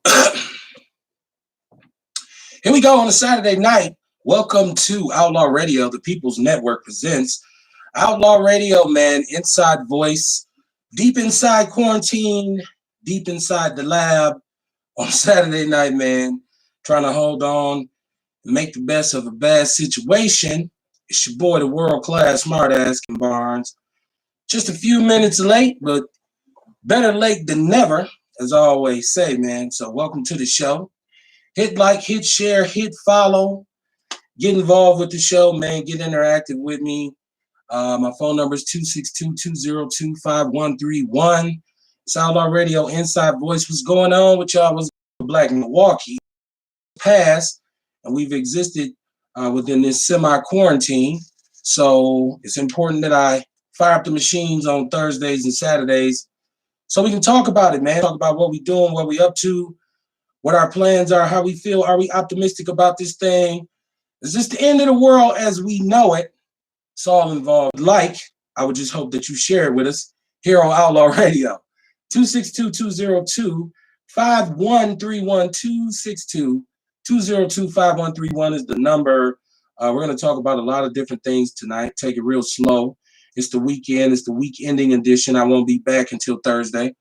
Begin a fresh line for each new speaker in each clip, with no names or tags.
Here we go on a Saturday night. Welcome to Outlaw Radio, the People's Network presents Outlaw Radio, man, inside voice, deep inside quarantine, deep inside the lab on Saturday night, man, trying to hold on and make the best of a bad situation. It's your boy, the world-class smartass Kim Barnes. Just a few minutes late, but better late than never, as I always say, man. So welcome to the show. Hit like, hit share, hit follow. Get involved with the show, man. Get interactive with me. My phone number is 262-202-5131. It's Outlaw Radio Inside Voice. What's going on with y'all? What's Black Milwaukee past, and we've existed within this semi-quarantine. So it's important that I fire up the machines on Thursdays and Saturdays so we can talk about it, man. Talk about what we're doing, what we're up to, what our plans are, how we feel. Are we optimistic about this thing? Is this the end of the world as we know it? It's all involved. I would just hope that you share it with us here on Outlaw Radio. 262-202-5131, 262-202-5131 is the number. We're going to talk about a lot of different things tonight. Take it real slow. It's the weekend. It's the week ending edition. I won't be back until Thursday,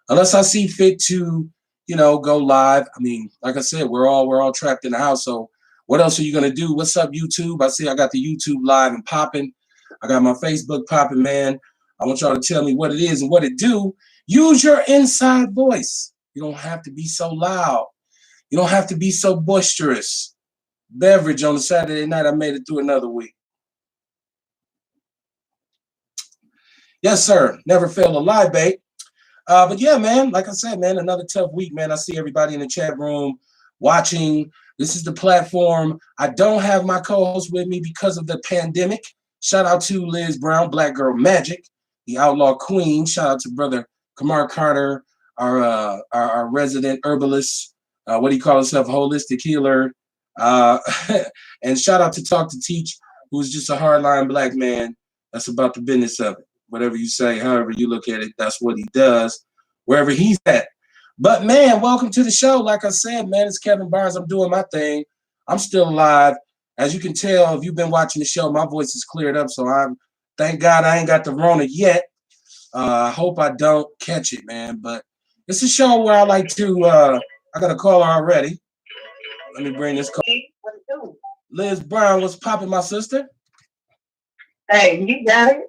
unless I see fit to, go live. I mean, like I said, we're all trapped in the house. So what else are you going to do? What's up, YouTube? I see I got the YouTube live and popping. I got my Facebook popping, man. I want y'all to tell me what it is and what it do. Use your inside voice. You don't have to be so loud. You don't have to be so boisterous. Beverage on a Saturday night. I made it through another week. Yes, sir. Never failed a lie bait. But yeah, man, like I said, man, another tough week, man. I see everybody in the chat room watching. This is the platform. I don't have my co-host with me because of the pandemic. Shout out to Liz Brown, Black Girl Magic, the Outlaw Queen. Shout out to brother Kamar Carter, our resident herbalist. What do you call himself? Holistic healer. And shout out to Talk to Teach, who's just a hardline black man that's about the business of it. Whatever you say, however you look at it, that's what he does, wherever he's at. But, man, welcome to the show. Like I said, man, it's Kevin Barnes. I'm doing my thing. I'm still alive. As you can tell, if you've been watching the show, my voice is cleared up, so thank God I ain't got the Rona yet. I hope I don't catch it, man. But it's a show where I like to I got a caller already. Let me bring this call. Liz Brown, what's popping, my sister?
Hey, you got it.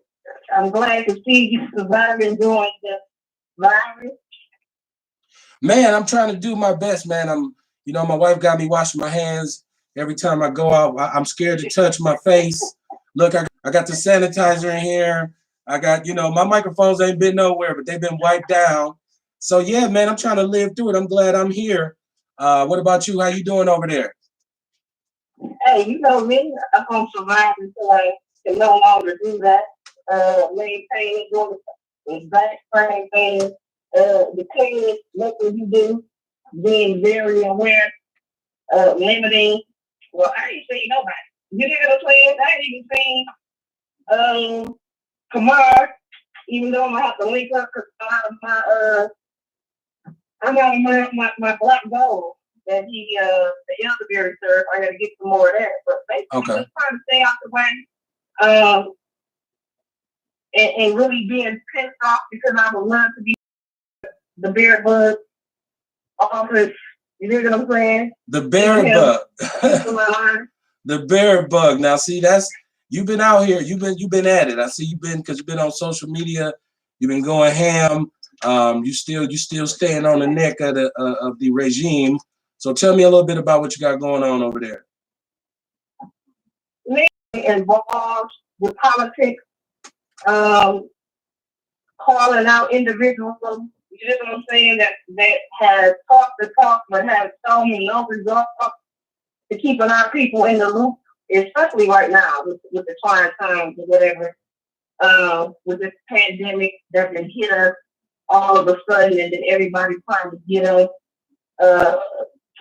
I'm glad to see you surviving during the virus.
Man, I'm trying to do my best, man. My wife got me washing my hands every time I go out. I'm scared to touch my face. Look, I got the sanitizer in here. I got, my microphones ain't been nowhere, but they've been wiped down. So yeah, man, I'm trying to live through it. I'm glad I'm here. What about you? How you doing over there?
Hey, you know me. I'm gonna survive until I can no longer do that. Maintain doing the exact same thing. The cleaning, nothing you do, being very aware, limiting. Well, I ain't seen nobody. You did a plan. I ain't even seen Kamar, even though I'm gonna have to link up because I'm out of my black gold that he the elderberry syrup. I gotta get some more of that. But basically just trying to stay out the way. And really being pissed off because I would love to be the bear bug office. You know what I'm saying?
The bear bug. The bear bug. Now, see, you've been out here. You've been at it. I see you've been on social media. You've been going ham. You still staying on the neck of the regime. So tell me a little bit about what you got going on over there.
Me involved with politics. Calling out individuals, you know what I'm saying, that has talked the talk but have shown no results to keeping our people in the loop, especially right now with the trying times or whatever, with this pandemic that can hit us all of a sudden, and then everybody trying to get us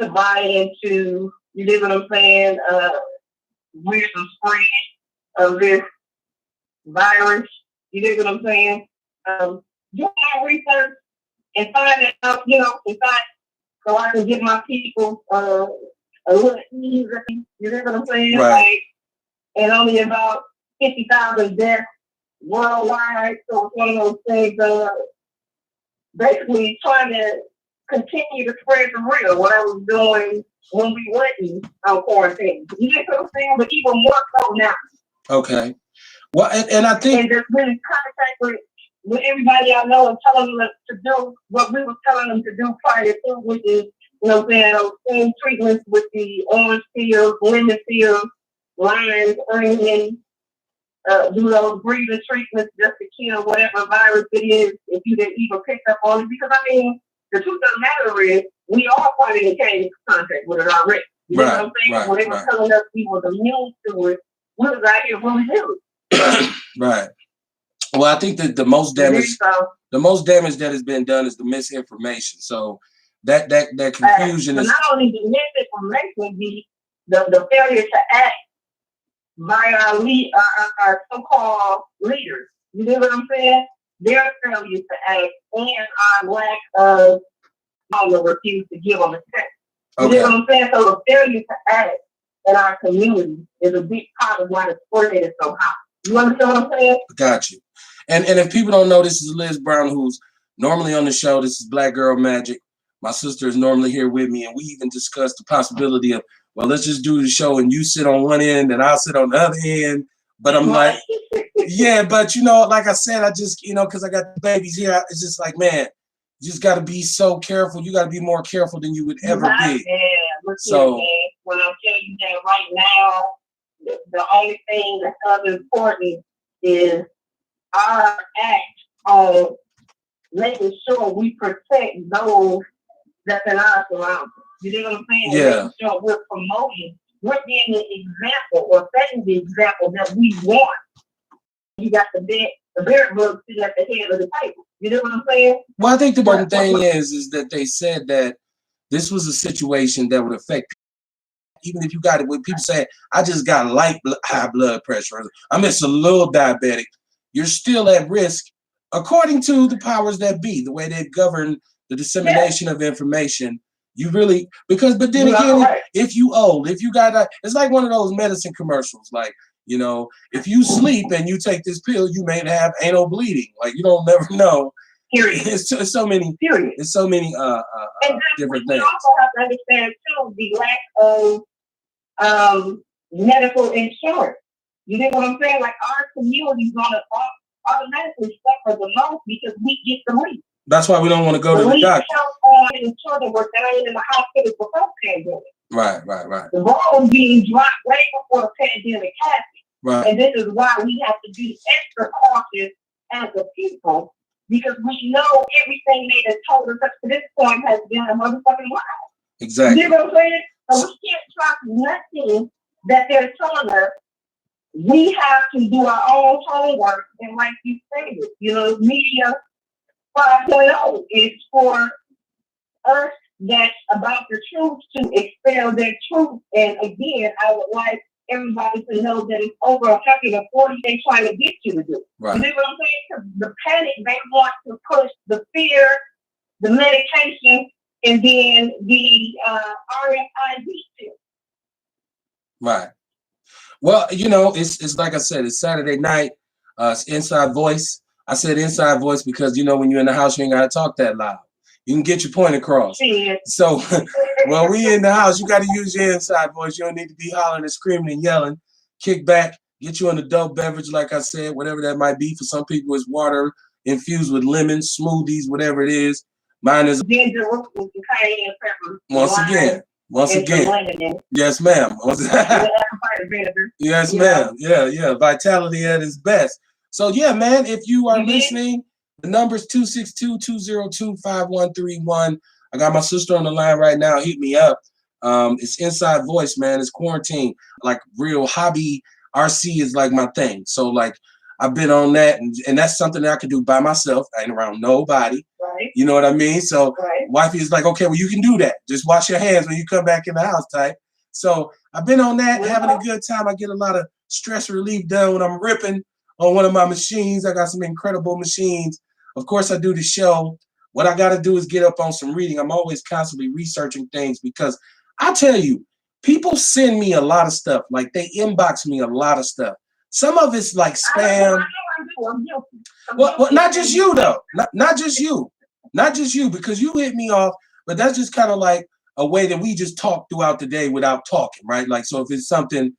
to buy into, you know what I'm saying, we're the spread of this virus. You know what I'm saying? Doing my research and finding out, so I can get my people a little easy. You know what I'm saying?
Right.
Like, and only about 50,000 deaths worldwide. So it's one of those things. Basically, trying to continue to spread the real. What I was doing when we wasn't on quarantine. You know what I'm saying? But even more so now.
Okay. Well, and I think,
and just really contact with everybody I know and telling them to do what we were telling them to do prior to, which is, you know, saying same treatments with the orange pills, lemon pills, lines, onion, do those breathing treatments just to kill whatever virus it is if you didn't even pick up on it. Because I mean, the truth of the matter is, we all probably came into contact with it already. You know what I'm saying?
Right,
when they were telling us we was immune to it, we was out here really ill.
Right. Well, I think that the most damage that has been done is the misinformation. So that confusion
but
is
not only the misinformation, the failure to act by our so-called leaders. You know what I'm saying? Their failure to act and our lack of refuse to give them a check. You know what I'm saying? So the failure to act in our community is a big part of why the spread is so high. You understand what I'm saying?
Got you. And if people don't know, this is Liz Brown, who's normally on the show. This is Black Girl Magic. My sister is normally here with me, and we even discussed the possibility of, well, let's just do the show and you sit on one end and I'll sit on the other end. But I'm like, yeah, but you know, like I said, I just, you know, because I got the babies here, it's just like, man, you just got to be so careful. You got to be more careful than you would ever be.
Yeah,
so,
man, when I'm telling you that right now, the only thing that's important is our act on making sure we protect those that's in our surroundings. You know what I'm saying?
Yeah.
Making sure we're promoting, we're being an example or setting the example that we want. You got the bear bug sitting at the head of the table. You know what I'm saying?
Well, I think the one thing is that they said that this was a situation that would affect people. Even if you got it, when people say, I just got high blood pressure, I'm just a little diabetic, you're still at risk, according to the powers that be, the way they've governed the dissemination of information. You really, but then again, if you old, if you got, it's like one of those medicine commercials, like, you know, if you sleep and you take this pill, you may have anal bleeding. Like, you don't never know. It's so many. It's so many different things.
You also have to understand too the lack of medical insurance. You know what I'm saying? Like, our community is gonna automatically suffer the most because we get the least.
That's why we don't want to go to the doctor.
And children were dying in the hospital before the pandemic.
Right.
The ball was being dropped way before the pandemic happened.
Right.
And this is why we have to be extra cautious as a people, because we know everything they have told us up to this point has been a motherfucking lie.
Exactly.
You know what I'm saying? So we can't trust nothing that they're telling us. We have to do our own homework, and like you said, you know, media 5.0 is for us that's about the truth to expel their truth. And again, I would like everybody to know that it's over 140 they trying to get you to do.
Right.
You know what I'm saying? Because the panic, they want to push the fear, the medication, and then the RFID too.
Right. Well, you know, it's like I said, it's Saturday night. It's Inside Voice. I said Inside Voice because, you know, when you're in the house, you ain't got to talk that loud. You can get your point across.
Yeah.
So, well, we in the house, you got to use your inside voice. You don't need to be hollering and screaming and yelling. Kick back, get you an adult beverage, like I said, whatever that might be. For some people, it's water infused with lemon, smoothies, whatever it is. Mine is
ginger root with the cayenne pepper.
Once again. Yes, ma'am. Yes, ma'am. Yeah. Vitality at its best. So, yeah, man, if you are listening, the number's 262-202-5131. I got my sister on the line right now. Hit me up. It's Inside Voice, man. It's quarantine. Like, real hobby. RC is like my thing. So, like, I've been on that, and that's something that I can do by myself. I ain't around nobody.
Right.
You know what I mean? So, wifey is like, okay, well, you can do that. Just wash your hands when you come back in the house type. So, I've been on that, having a good time. I get a lot of stress relief done when I'm ripping on one of my machines. I got some incredible machines. Of course, I do the show what I got to do is get up on some reading. I'm always constantly researching things because I tell you, people send me a lot of stuff. Like they inbox me a lot of stuff. Some of it's like spam. Well, not just you though. Not just you. Not just you, because you hit me off, but that's just kind of like a way that we just talk throughout the day without talking, right? Like, so if it's something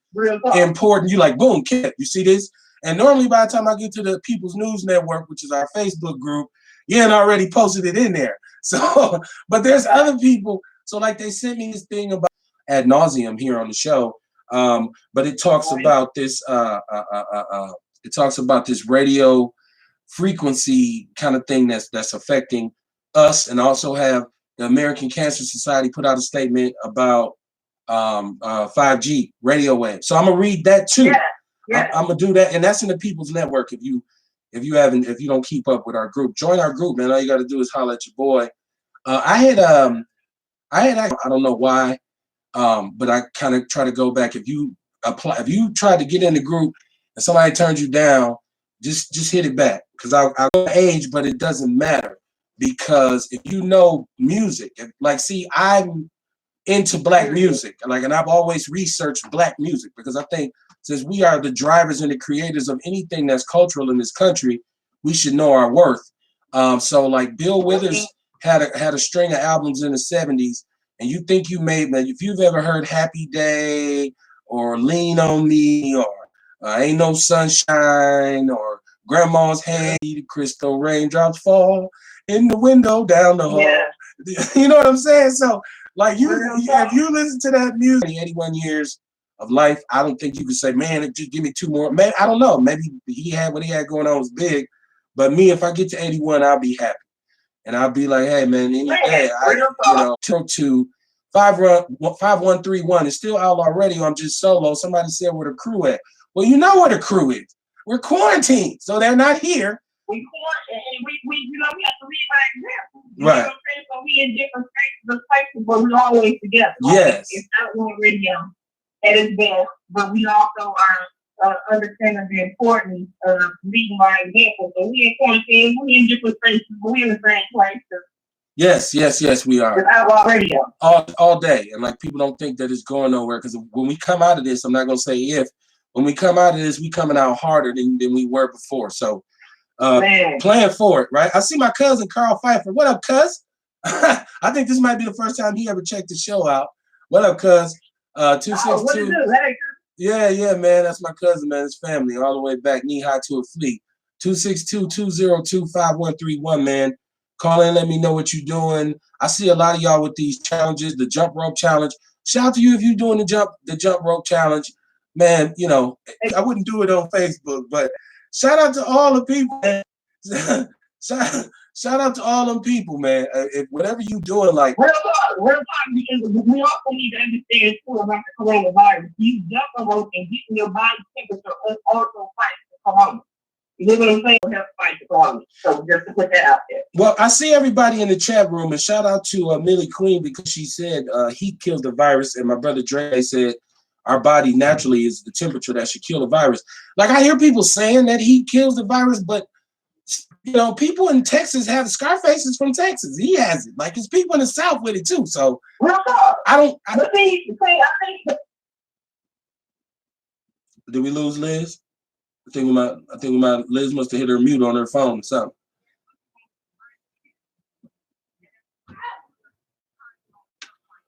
important, you like, boom, kid, you see this? And normally by the time I get to the People's News Network, which is our Facebook group, you ain't already posted it in there. So, but there's other people. So like they sent me this thing about ad nauseum here on the show. But it talks about this, it talks about this radio frequency kind of thing that's affecting us, and also have the American Cancer Society put out a statement about 5G radio waves. So I'm gonna read that too. I'm gonna do that, and that's in the People's Network. If you don't keep up with our group, join our group, man. All you got to do is holler at your boy. I don't know why, but I kind of try to go back. If you try to get in the group and somebody turns you down, just hit it back, because I age, but it doesn't matter, because if you know music, I'm into black music, and I've always researched black music, because I think since we are the drivers and the creators of anything that's cultural in this country, we should know our worth. So like Bill Withers had a string of albums in the 70s, and you think you made, man, if you've ever heard Happy Day or Lean on Me or Ain't No Sunshine or Grandma's Hand, the crystal raindrops fall in the window down the hall. You know what I'm saying? So like if you listen to that music, 81 years of life, I don't think you could say, man, just give me 2 more. Man, I don't know. Maybe he had what he had going on was big, but me, if I get to 81, I'll be happy, and I'll be like, hey, man, any day, to 5131. It's still Outlaw Radio. I'm just solo. Somebody said where the crew at. Well, you know where the crew is. We're quarantined, so they're not here. We quarantined, and we have to lead by example. Right. So we in different places, but we're always together. Yes. It's Outlaw Radio at its best, but we also are understanding the importance of leading by example. So we in quarantine, we in different places, but we in the same places. Yes, we are. With Outlaw Radio. All day. And like people don't think that it's going nowhere, because when we come out of this, I'm not gonna say if, when we come out of this, we coming out harder than we were before. So playing for it, right? I see my cousin Carl Pfeiffer. What up, cuz? I think this might be the first time he ever checked the show out. What up, cuz? 262. Yeah, man. That's my cousin, man. His family, all the way back, knee high to a fleet. 262-202-5131, man. Call in, let me know what you're doing. I see a lot of y'all with these challenges, the jump rope challenge. Shout out to you if you're doing the jump rope challenge. Man, you know, I wouldn't do it on Facebook, but shout out to all the people, man. Shout out to all them people, man. If whatever you doing, like real talk, because we also need to understand too about the coronavirus. You jump rope and getting your body temperature also fights the corona. You know what I'm saying? We have to fight the corona. So just to put that out there. Well, I see everybody in the chat room, and shout out to Millie Queen, because she said heat kills the virus, and my brother Dre said our body naturally is the temperature that should kill the virus. Like I hear people saying that heat kills the virus, but you know, people in Texas have Scarface is from Texas. He has it. Like it's people in the South with it too. So did we lose Liz? I think we might. Liz must have hit her mute on her phone or something.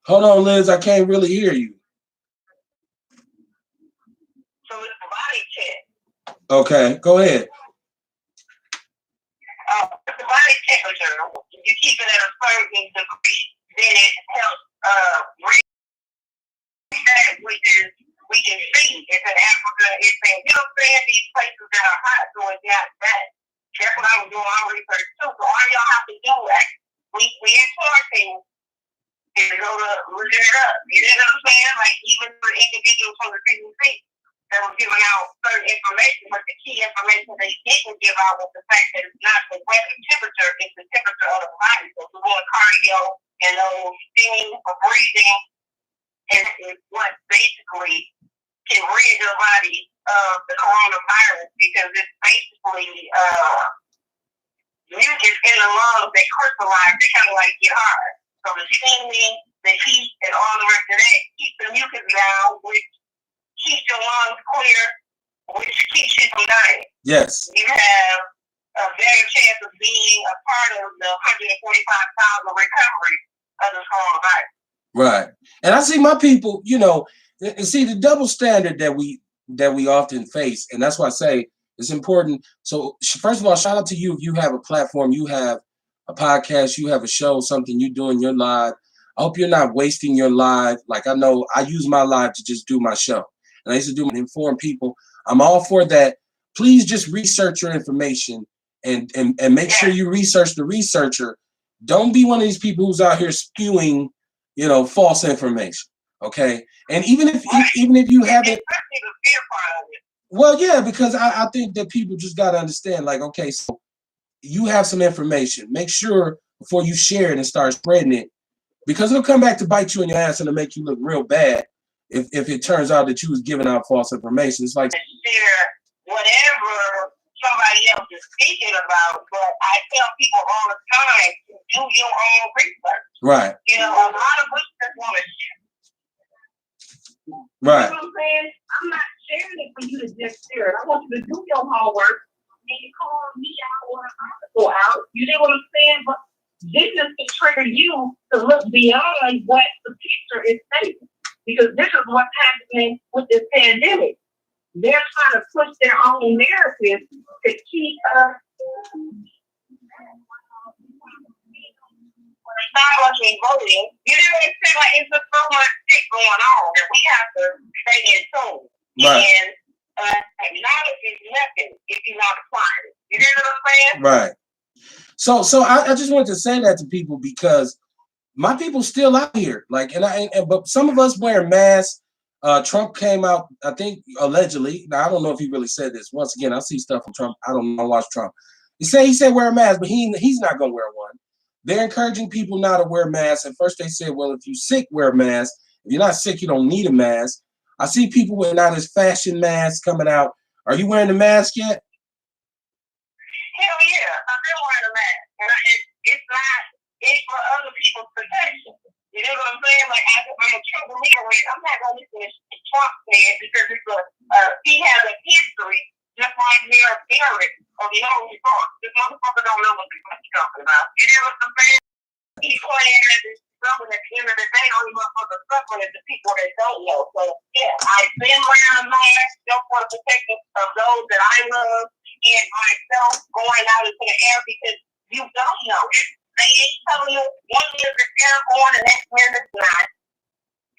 Hold on, Liz. I can't really hear you. So it's the body check. Okay, go ahead. The body temperature, you keep it at a certain degree, then it helps reset, which is we can see. It's in Africa, it's in, you know what I'm saying, these places that are hot, so it's got that. That's what I was doing my research too. So all y'all have to do is we in quarantine is to go to look it up. You know what I'm saying? Like even for individuals from the CDC that was giving out certain information, but the key information they didn't give out was the fact that it's not the weather temperature, it's the temperature of the body. So if we're doing cardio and those steaming for breathing, is what basically can rid your body of the coronavirus, because it's basically
mucus in the lungs that crystallize to kind of like get hard. So the steaming, the heat, and all the rest of that keeps the mucus down, which keeps your lungs clear, which keeps you from dying.
Yes.
You have a better chance of being a part of the 145,000 recovery of this coronavirus.
Right. And I see my people, you know, and see the double standard that we often face. And that's why I say it's important. So first of all, shout out to you if you have a platform, you have a podcast, you have a show, something you do in your live. I hope you're not wasting your live. Like I know I use my live to just do my show. And I used to do inform people. I'm all for that. Please just research your information and make sure you research the researcher. Don't be one of these people who's out here spewing, you know, false information. Okay. And even if you haven't, well, yeah, because I think that people just got to understand, like, okay, so you have some information. Make sure before you share it and start spreading it, because it'll come back to bite you in your ass and it'll make you look real bad if it turns out that you was giving out false information. It's like
share whatever somebody else is speaking about, but I tell people all the time to do your own research.
Right.
You know, a lot of us just want to share.
Right.
You know what I'm saying? I'm not sharing it for you to just share it. I want you to do your homework and you call me out or I go out. You know what I'm saying? But this is to trigger you to look beyond what the picture is saying. Because this is what's happening with this pandemic. They're trying to push their own narrative to keep us. Start watching voting. You know what I'm saying? Like it's just so much shit going on that we have to stay in tune.
Right.
And knowledge is nothing if you're not applying it. You know what I'm saying?
Right. So I just wanted to say that to people because my people still out here. Like, but some of us wearing masks. Trump came out, I think, allegedly. Now I don't know if he really said this. Once again, I see stuff from Trump. I don't know. I watch Trump. He said wear a mask, but he's not gonna wear one. They're encouraging people not to wear masks. At first they said, well, if you're sick, wear a mask. If you're not sick, you don't need a mask. I see people with not as fashion masks coming out. Are you wearing the mask yet?
Hell yeah, I've been wearing a mask. And it's for other people's protection. You know what I'm saying? Like, I'm a true believer in I'm not going to listen to Trump said because he has a history, just like Mayor Barrett of the Holy Cross. This motherfucker don't know what he's talking about. You know what I'm saying? He's playing as this something at the end of the day, only motherfucker suffering is the people that don't know. So, yeah, I've been wearing a mask just for the protection of those that I love and myself going out into the air because you don't know. They ain't telling you one minute it's airborne and next minute it's not.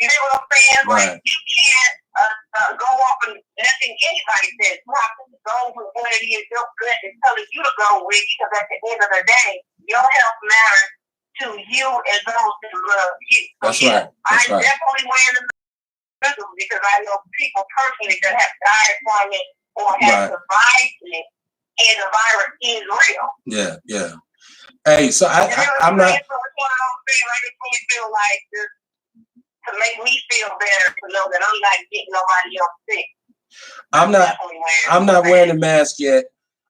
You know what I'm saying?
Right.
Like, you can't go off and nothing anybody says. You have to go with what it is your gut is telling you to go with because at the end of the day, your health matters to you and those who love you.
That's
so,
right. That's
I'm
right.
definitely wearing the mask because I know people personally that have died from it or have survived it, and the virus is real.
Yeah, yeah. Hey, so I'm not.
So it's one of those things I just really feel like just to make me feel better to know that I'm not getting nobody else sick.
I'm not wearing a mask yet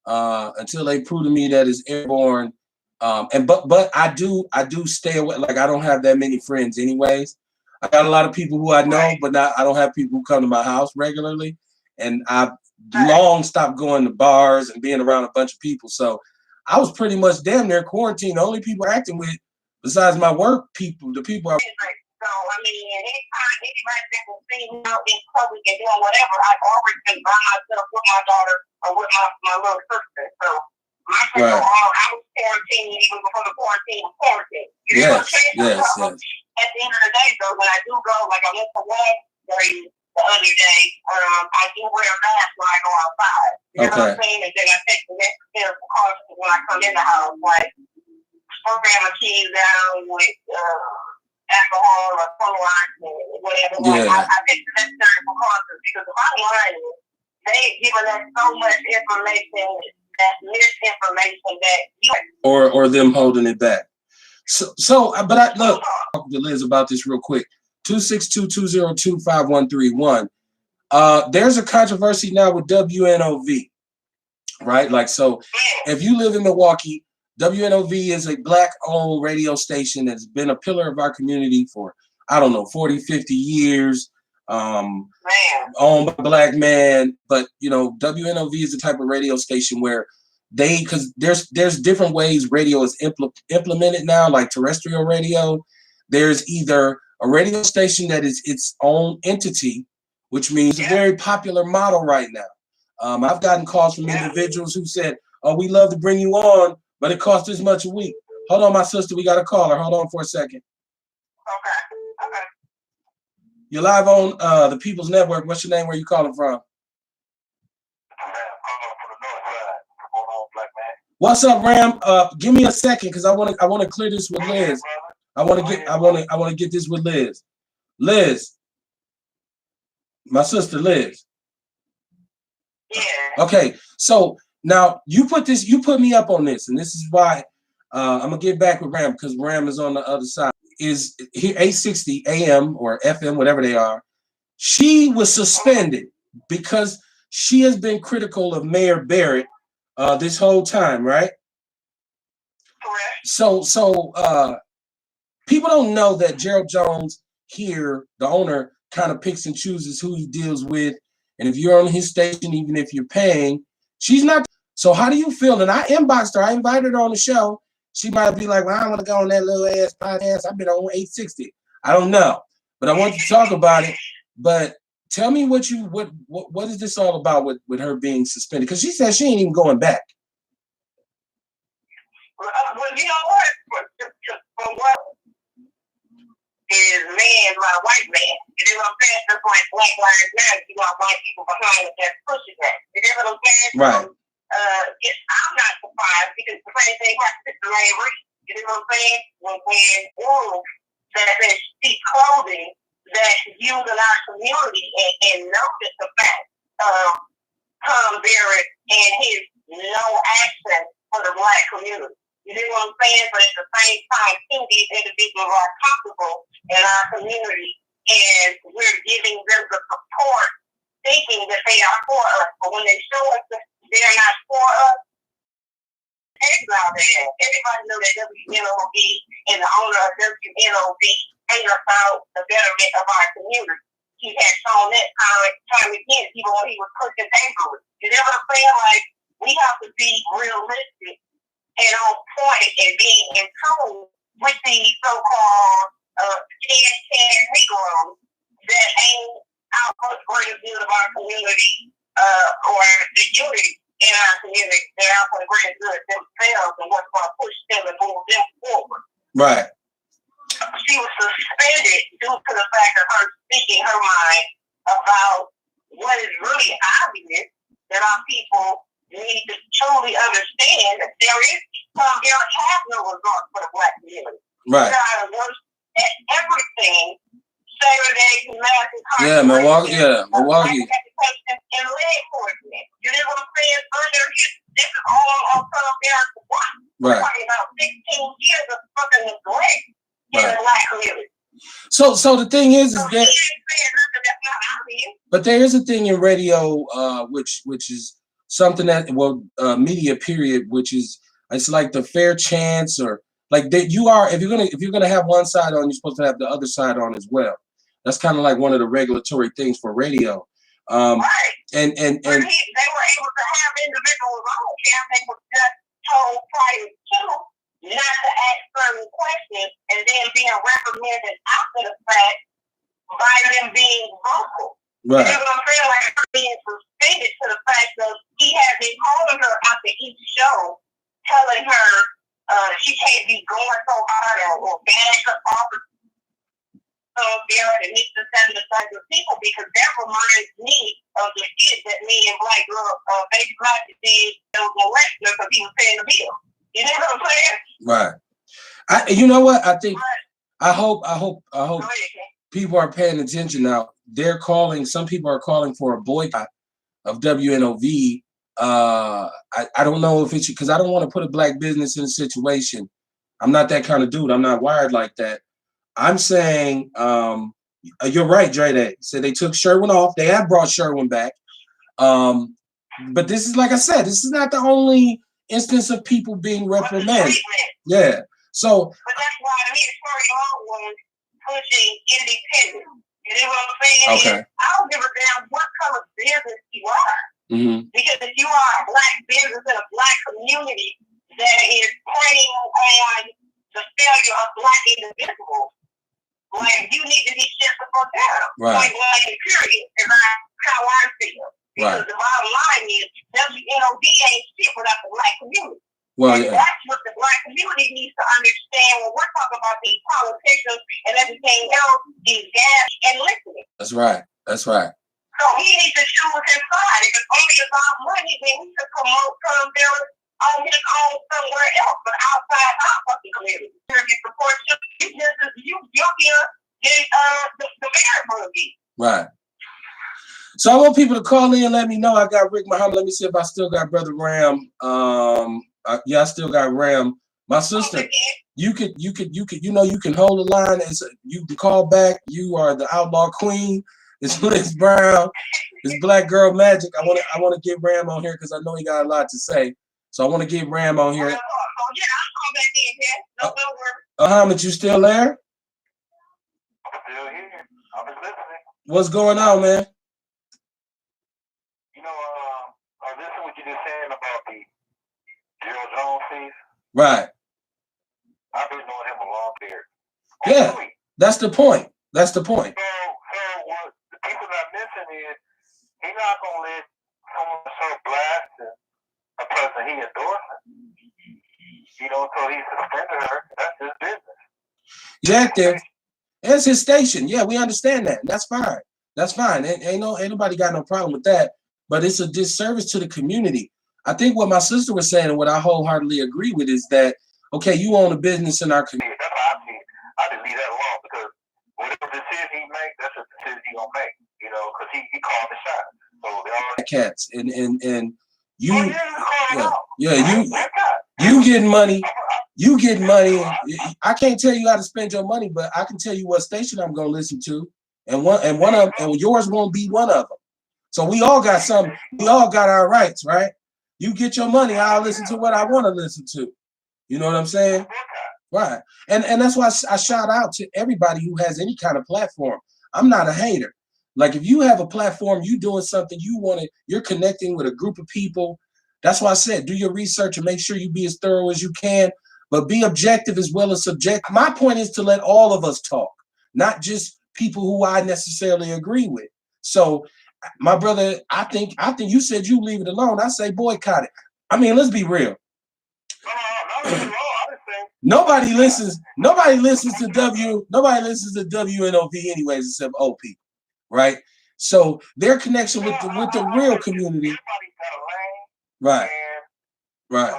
until they prove to me that it's airborne. But I do stay away. Like I don't have that many friends anyways. I got a lot of people who I know, but I don't have people who come to my house regularly. And I've long stopped going to bars and being around a bunch of people. So I was pretty much damn near quarantined. The only people acting with, besides my work people, the people I.
So, I mean, anytime anybody that will see me out in public and doing whatever, I've always been by myself with my daughter or with my little sister. So, my friends are all, I was quarantined even before the quarantine was quarantined. You know what I'm saying?
Yes.
At the end of the day, though, when I do go, like I went to Walgreens the other day, I do wear a mask when I go outside. You know what I'm saying? And then I take the necessary precautions when I come in the house, like spray my kids down with alcohol or sunlight or whatever. Yeah. I take the necessary precautions because the bottom line is they've given us so much information, that misinformation that you
or them holding it back. But I look to Liz about this real quick. 262-202-5131. There's a controversy now with WNOV, right? Like, so if you live in Milwaukee, WNOV is a black-owned radio station that's been a pillar of our community for, I don't know, 40, 50 years. Owned by a black man. But, you know, WNOV is the type of radio station where because there's different ways radio is implemented now, like terrestrial radio. There's either a radio station that is its own entity, which means a very popular model right now. I've gotten calls from individuals who said, "Oh, we love to bring you on, but it costs this much a week." Hold on, my sister, we got a caller. Hold on for a second.
Okay.
You're live on the People's Network. What's your name? Where you calling from? What's up, Ram? Give me a second, because I want to clear this with Liz. I want to get this with Liz. Liz, my sister Liz.
Yeah.
Okay, so now you put me up on this, and this is why I'm gonna get back with Ram, because Ram is on the other side. Is here 860 AM or FM, whatever they are. She was suspended because she has been critical of Mayor Barrett this whole time, right?
Correct.
So people don't know that Gerald Jones here, the owner, kind of picks and chooses who he deals with. And if you're on his station, even if you're paying, she's not. So how do you feel? And I inboxed her. I invited her on the show. She might be like, "Well, I don't want to go on that little ass podcast. I've been on 860. I don't know. But I want to talk about it. But tell me what is this all about with her being suspended? Because she said she ain't even going back.
Well, you know what? From what is man, my white man. You know what I'm saying? Just like Black Lives Matter, you got white people behind it that's pushing that. You know what I'm saying?
Right.
I'm not surprised because the same thing happened to Larry Reed. You know what I'm saying? When wolves that see clothing that's used in our community and notice the fact of Tom Barrett and his no action for the black community. You know what I'm saying? But at the same time, too, these individuals are comfortable in our community, and we're giving them the support, thinking that they are for us. But when they show us that they're not for us, everybody know that WNOV and the owner of WNOV ain't about the betterment of our community. He has shown that time again, even when he was pushing paperwork. You know what I'm saying? Like, we have to be realistic and on point and being in tune with these so-called 10 Negroes that ain't out for the greater good of our community or the unity in our community. They're out for the greater good themselves and what's going to push them and move them forward.
Right.
She was suspended due to the fact of her speaking her mind about what is really obvious that our people need to truly understand that there has no regard for the black community.
Right.
We are worse at everything. Saturday,
yeah, Milwaukee.
Education and leg enforcement. You know what I'm saying? This is all on Tom Barrett's watch. We're talking about 16 years of fucking neglect in the black community.
So the thing is that, but there is a thing in radio, which is something that media period, which is it's like the fair chance, or like that you are if you're gonna have one side on, you're supposed to have the other side on as well. That's kind of like one of the regulatory things for radio.
Right.
And
they were able to have individuals on camp. They were just told prior to not to ask certain questions, and then being reprimanded after the fact by them being vocal.
Right.
You know what I'm saying? Like her being suspended to the fact that he had been calling her after each show, telling her she can't be going so hard or banning her off Barrett and needs to send the type of people, because that reminds me of the shit that me and Black Girl, Baby Black did those elections because he was paying the bill. You know what I'm saying?
Right. You know what? I think I hope people are paying attention now. Some people are calling for a boycott of WNOV. I don't know if it's because I don't want to put a black business in a situation. I'm not that kind of dude. I'm not wired like that. I'm saying you're right, Dre. So they took Sherwin off. They have brought Sherwin back. But this is, like I said, this is not the only instance of people being reprimanded. Yeah. So.
But that's why me and Tori Hall was pushing independence. You know what I'm saying?
Okay.
I don't give a damn what color business you are.
Mm-hmm.
Because if you are a black business in a black community that is preying on the failure of black individuals, like you need to be shut the fuck down.
Right.
Like period. And that's how I feel. Because the bottom line is WNOD ain't shit without the black community.
Well,
and that's what the black community needs to understand when we're talking about these politicians and everything else, these gas and listening.
That's right. That's right.
So he needs to choose his side. If it's only about money, then he should promote some there on his own somewhere else, but outside our fucking community. If you support you just as you're here in the mayor movie.
Right. So I want people to call in and let me know. I got Rick Muhammad. Let me see if I still got Brother Ram. Yeah, I still got Ram. My sister, you can hold the line. You can call back. You are the Outlaw Queen. It's Liz Brown. It's Black Girl Magic. I want to get Ram on here because I know he got a lot to say. So I want to get Ram on here.
Yeah, I'll call back in here. No worries.
Muhammad, you still there?
I'm still here. I'm just listening.
What's going on, man?
You know, I was listening to what you just saying about the Gerald Jones piece.
Right.
I've been knowing him a long period.
Yeah, that's the point. That's the point.
So what the people not missing is he's not gonna let someone so blast a person he endorsing. You know, so he suspended her. That's his business.
Exactly. It's his station. Yeah, we understand that. That's fine. That's fine. Ain't nobody got no problem with that. But it's a disservice to the community. I think what my sister was saying and what I wholeheartedly agree with is that, okay, you own a business in our community.
That's how I see it. I just leave that alone because whatever decision he makes, that's the decision he gonna make. You know, because he called the shot. So they all
cats and you,
yeah,
you getting money. You getting money. I can't tell you how to spend your money, but I can tell you what station I'm gonna listen to, and yours won't be one of them. So we all got something. We all got our rights, right? You get your money, I'll listen to what I want to listen to. You know what I'm saying? Right. And that's why I shout out to everybody who has any kind of platform. I'm not a hater. Like if you have a platform, you doing something you're connecting with a group of people. That's why I said do your research and make sure you be as thorough as you can, but be objective as well as subjective. My point is to let all of us talk, not just people who I necessarily agree with. So my brother, I think you said you leave it alone. I say boycott it. I mean, let's be real. Nobody listens to WNOV anyways, except old people, right? So their connection with the real community. Right. Right.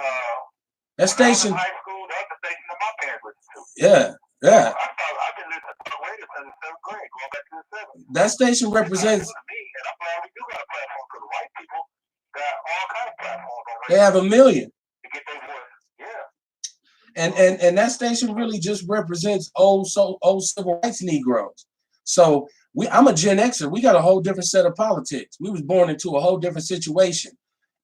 That station.
High school, that's the station that my parents listened to.
Yeah. Yeah.
I've been listening to radio since the 7th grade, going back to the 7th.
That station represents. They have 1 million. And that station really just represents old civil rights Negroes. So I'm a Gen Xer. We got a whole different set of politics. We was born into a whole different situation.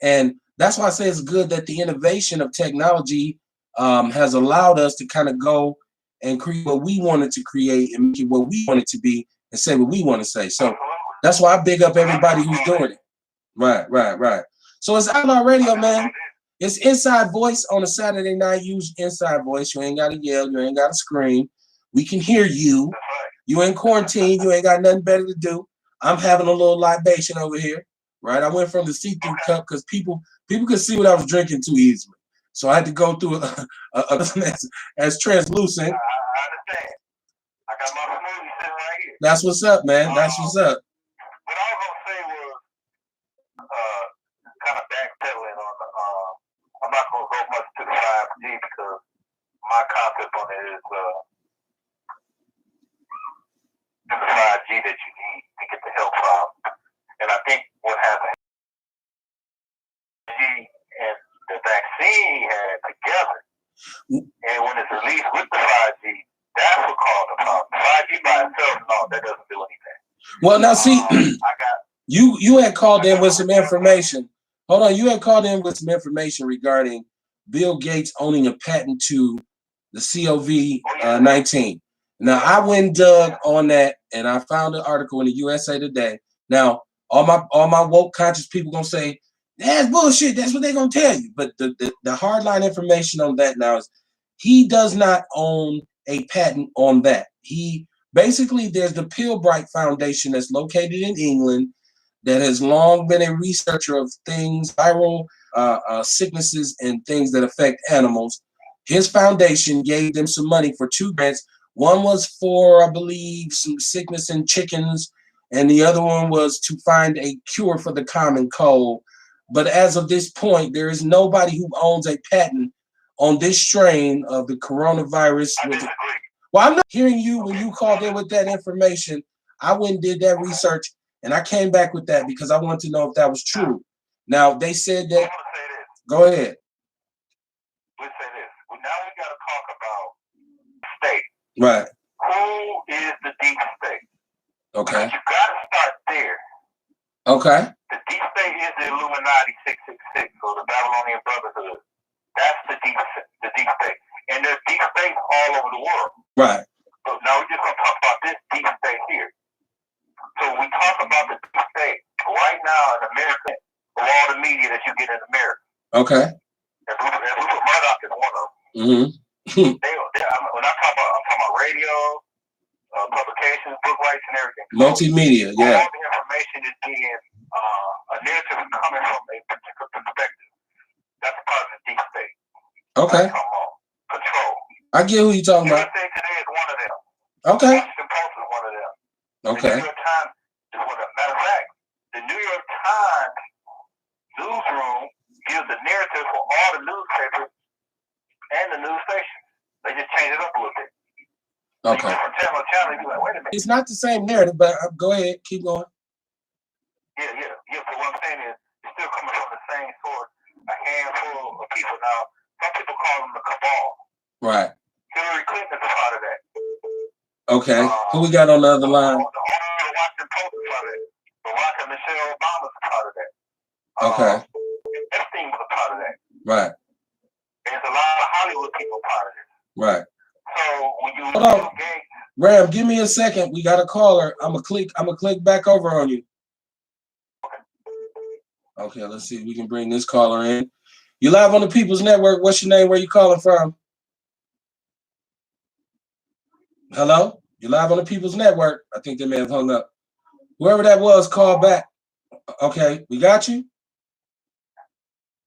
And that's why I say it's good that the innovation of technology has allowed us to kind of go and create what we wanted to create and make it what we want it to be and say what we want to say. So that's why I big up everybody who's doing it. Right. So it's Outlaw Radio, man. It's Inside Voice on a Saturday night. Use Inside Voice. You ain't got to yell. You ain't got to scream. We can hear you. You in quarantine. You ain't got nothing better to do. I'm having a little libation over here, right? I went from the see-through cup because people could see what I was drinking too easily. So I had to go through as translucent.
I understand. I got my smoothie sitting right here.
That's what's up, man. That's what's up.
What I was gonna say was kind of backpedaling on the. I'm not gonna go much to the 5G because my concept on it is the 5G that you need to get the help from, and I think what happened and the vaccine he had together, and when it's released with the 5G, that's what caused the problem. 5G by itself, no, that doesn't do anything.
Well, now see, you had called in with some information. Hold on, you had called in with some information regarding Bill Gates owning a patent to the COVID-19. Now, I went and dug on that, and I found an article in the USA Today. Now, all my woke conscious people gonna say, that's bullshit. That's what they're gonna tell you. But the hardline information on that now is he does not own a patent on that. He basically, there's the Pilbright Foundation that's located in England that has long been a researcher of things, viral sicknesses and things that affect animals. His foundation gave them some money for 2 grants. One was for, I believe, some sickness in chickens, and the other one was to find a cure for the common cold. But as of this point, there is nobody who owns a patent on this strain of the coronavirus. Well, I'm not hearing you when you called in with that information. I went and did that research, and I came back with that because I wanted to know if that was true. Now, they said that. Go ahead.
Let's say this. Well, now we got to talk about state.
Right.
Who is the deep state?
Okay.
You got to start there.
Okay.
The deep state is the Illuminati 666, or the Babylonian Brotherhood. That's the deep state. And there's deep states all over the world.
Right.
So now we're just going to talk about this deep state here. So we talk about the deep state right now in America, of all the media that you get in America.
Okay.
And Rupert Murdoch is one of them.
Mm-hmm.
When I'm talking about radio, publications, book rights, and everything.
Multimedia, yeah.
All the information is being a narrative is coming from a particular perspective. That's part of the deep state.
Okay.
Control.
I get who you're talking about.
USA Today is one of them.
Okay.
Washington Post is one of them.
Okay.
The New York Times is one of them. Matter of fact, the New York Times newsroom gives the narrative for all the newspapers and the news stations. They just change it up a little bit.
Okay.
From channel to channel, you're like, wait a minute.
It's not the same narrative, but go ahead, keep going.
Yeah. But what I'm saying is, it's still coming from the same source. A handful of people. Now, some people call them the cabal.
Right.
Hillary Clinton is a part of that.
Okay. Who we got on the other line?
The Washington Post is part of that. Barack and Michelle Obama is a part of that.
Okay.
Epstein was a part of that.
Right.
There's a lot of Hollywood people part of it.
Right.
So when you
hold on, Ram, give me a second. We got a caller. I'm gonna click back over on you. Okay, let's see if we can bring this caller in. You live on the People's Network. What's your name? Where you calling from? Hello? You live on the People's Network. I think they may have hung up. Whoever that was, call back. Okay, we got you?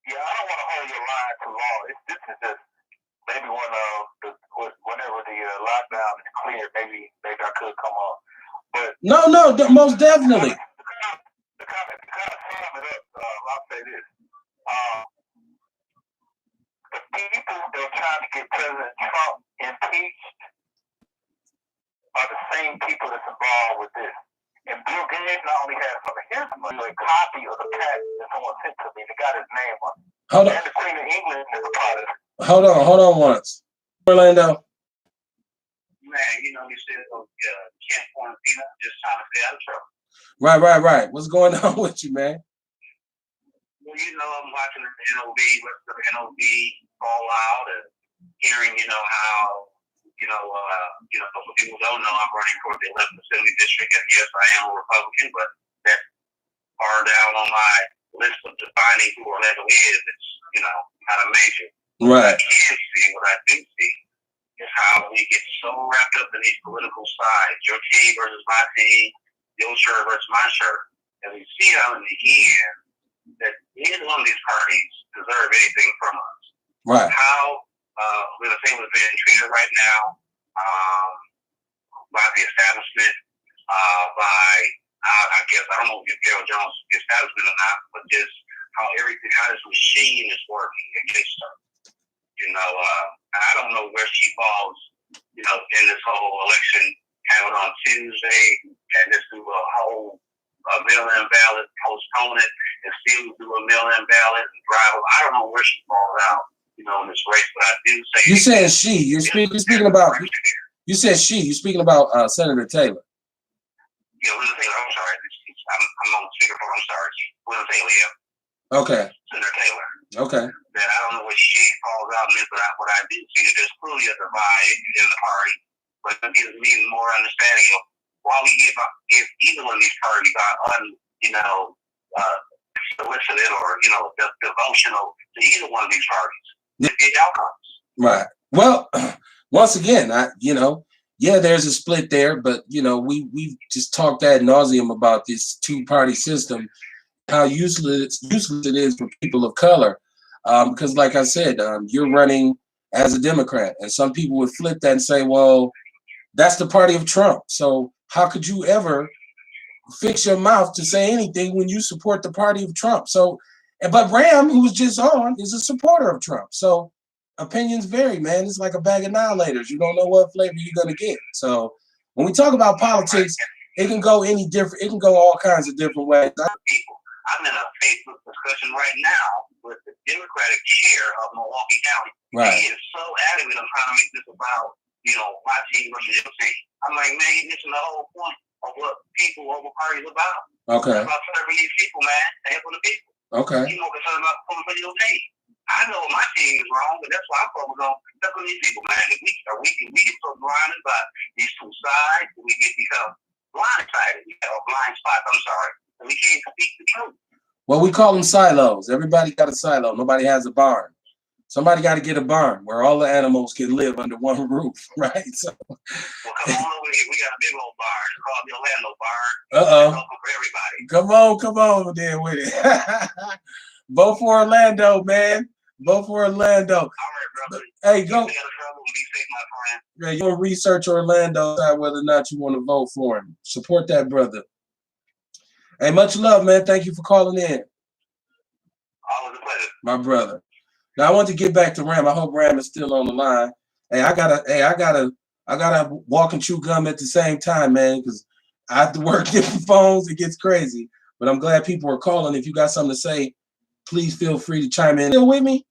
Yeah, I don't want to hold your line too long. This is just maybe whenever the lockdown is clear, maybe I could come on. But
no, most definitely.
To kind of sum it up, I'll say this. The people that are trying to get President Trump impeached are the same people that's involved with this. And Bill Gates not only has some of his money, but a copy of the patent that someone sent to me that got his name on it.
Hold on.
And the Queen of England is a part of it.
Hold on once. Orlando.
Man, you know, you said can't form a peanut, just trying to stay out of trouble.
Right. What's going on with you, man?
Well, you know, I'm watching the NOV, what's the NOV fall out, and hearing, how, for people who don't know, I'm running for the 11th Assembly District, and yes, I am a Republican, but that's far down on my list of defining who Orlando is. It's, kind of major.
Right.
What I do see is how we get so wrapped up in these political sides, your team versus my team, your shirt versus my shirt, and we see how in the end that neither one of these parties deserve anything from us.
Right.
How we're going to say we're being treated right now by the establishment, I guess, I don't know if Gerald Jones is the establishment or not, but just how this machine is working against her. I don't know where she falls, in this whole election, have it on Tuesday, and just do a whole mail-in ballot, postpone it, and still do a mail-in ballot and drive. I don't know where she falls out, in this race, but I do say.
You said she. You're speaking about. You said she. You're speaking about Senator Taylor.
Yeah, William Taylor. I'm sorry. I'm on the speakerphone. I'm sorry. William Taylor. Yeah.
Okay.
Senator Taylor.
Okay.
That I don't know what shade falls out in this, but what I do see that there's clearly a divide in the party. But it gives me more understanding of why we give either one of these parties solicited or devotional to either one of these parties.
Yeah.
To get outcomes.
Right. Well, once again, there's a split there, but we just talked ad nauseum about this two-party system, how useless it is for people of color. Because like I said, you're running as a Democrat, and some people would flip that and say, well, that's the party of Trump. So how could you ever fix your mouth to say anything when you support the party of Trump? So, but Ram, who was just on, is a supporter of Trump. So opinions vary, man. It's like a bag of annihilators. You don't know what flavor you're going to get. So when we talk about politics, it can go any different. It can go all kinds of different ways.
I'm in a Facebook discussion right now with the Democratic chair of Milwaukee County.
Right.
He is so adamant on trying to make this about, my team versus your team. I'm like, man, you're missing the whole point of what people over parties about.
Okay.
It's about serving these people, man, and helping the people.
Okay.
You're more concerned about pulling for your team. I know my team is wrong, but that's why I'm focused on helping these people, man. If we get so blinded by these two sides, we become blindsided. We have a blind spot. I'm sorry. And we can't speak the truth.
Well, we call them silos. Everybody got a silo. Nobody has a barn. Somebody got to get a barn where all the animals can live under one roof, right? So.
Well, come on over here. We got a big old barn. It's called the Orlando barn.
Uh-oh.
It's open for everybody.
Come on then with it. Vote for Orlando, man. Vote for Orlando.
All right, brother.
Hey, go.
Be safe, my
Yeah,
friend.
you want to research Orlando, decide whether or not you want to vote for him. Support that brother. Hey, much love, man. Thank you for calling in.
Always a pleasure.
My brother. Now I want to get back to Ram. I hope Ram is still on the line. I gotta walk and chew gum at the same time, man, because I have to work different phones. It gets crazy. But I'm glad people are calling. If you got something to say, please feel free to chime in. Still with me?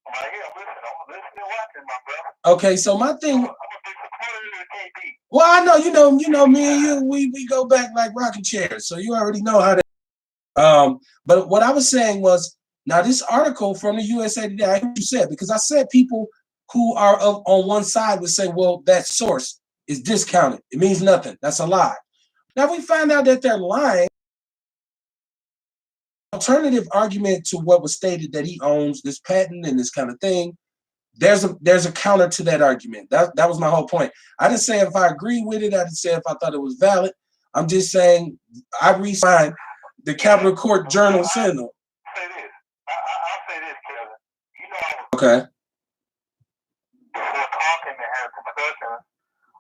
Right here, I'm listening and watching, my brother.
Okay, so my thing.
I'm a big supporter of KB.
Well, I know, you know, me and you, we go back like rocking chairs, so you already know how that. But what I was saying was, now this article from the USA Today, I heard you said, because I said people who are on one side would say, well, that source is discounted. It means nothing. That's a lie. Now we find out that they're lying. Alternative argument to what was stated that he owns this patent and this kind of thing. There's a counter to that argument. That was my whole point. I didn't say if I agree with it. I didn't say if I thought it was valid. I'm just saying I re-signed the Capitol Court Journal Sentinel.
I'll say this, Kevin. You know,
okay.
Before talking and having discussions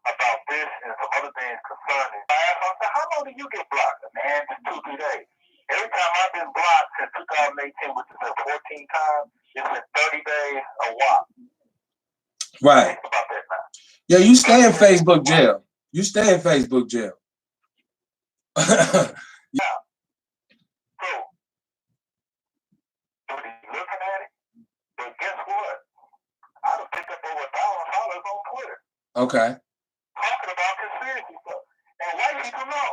about this and some other things concerning, I asked myself, how long do you get blocked? Man, just 2-3 days. Every time I've been blocked since 2018, which is at 14 times, it's been 30 days a while.
Right.
Think about that now.
Yeah, you stay in Facebook jail. You stay in Facebook jail.
Yeah. So, he's looking at it, but guess what? I done picked up over $1,000 on Twitter.
Okay.
Talking about conspiracy stuff. And white people know.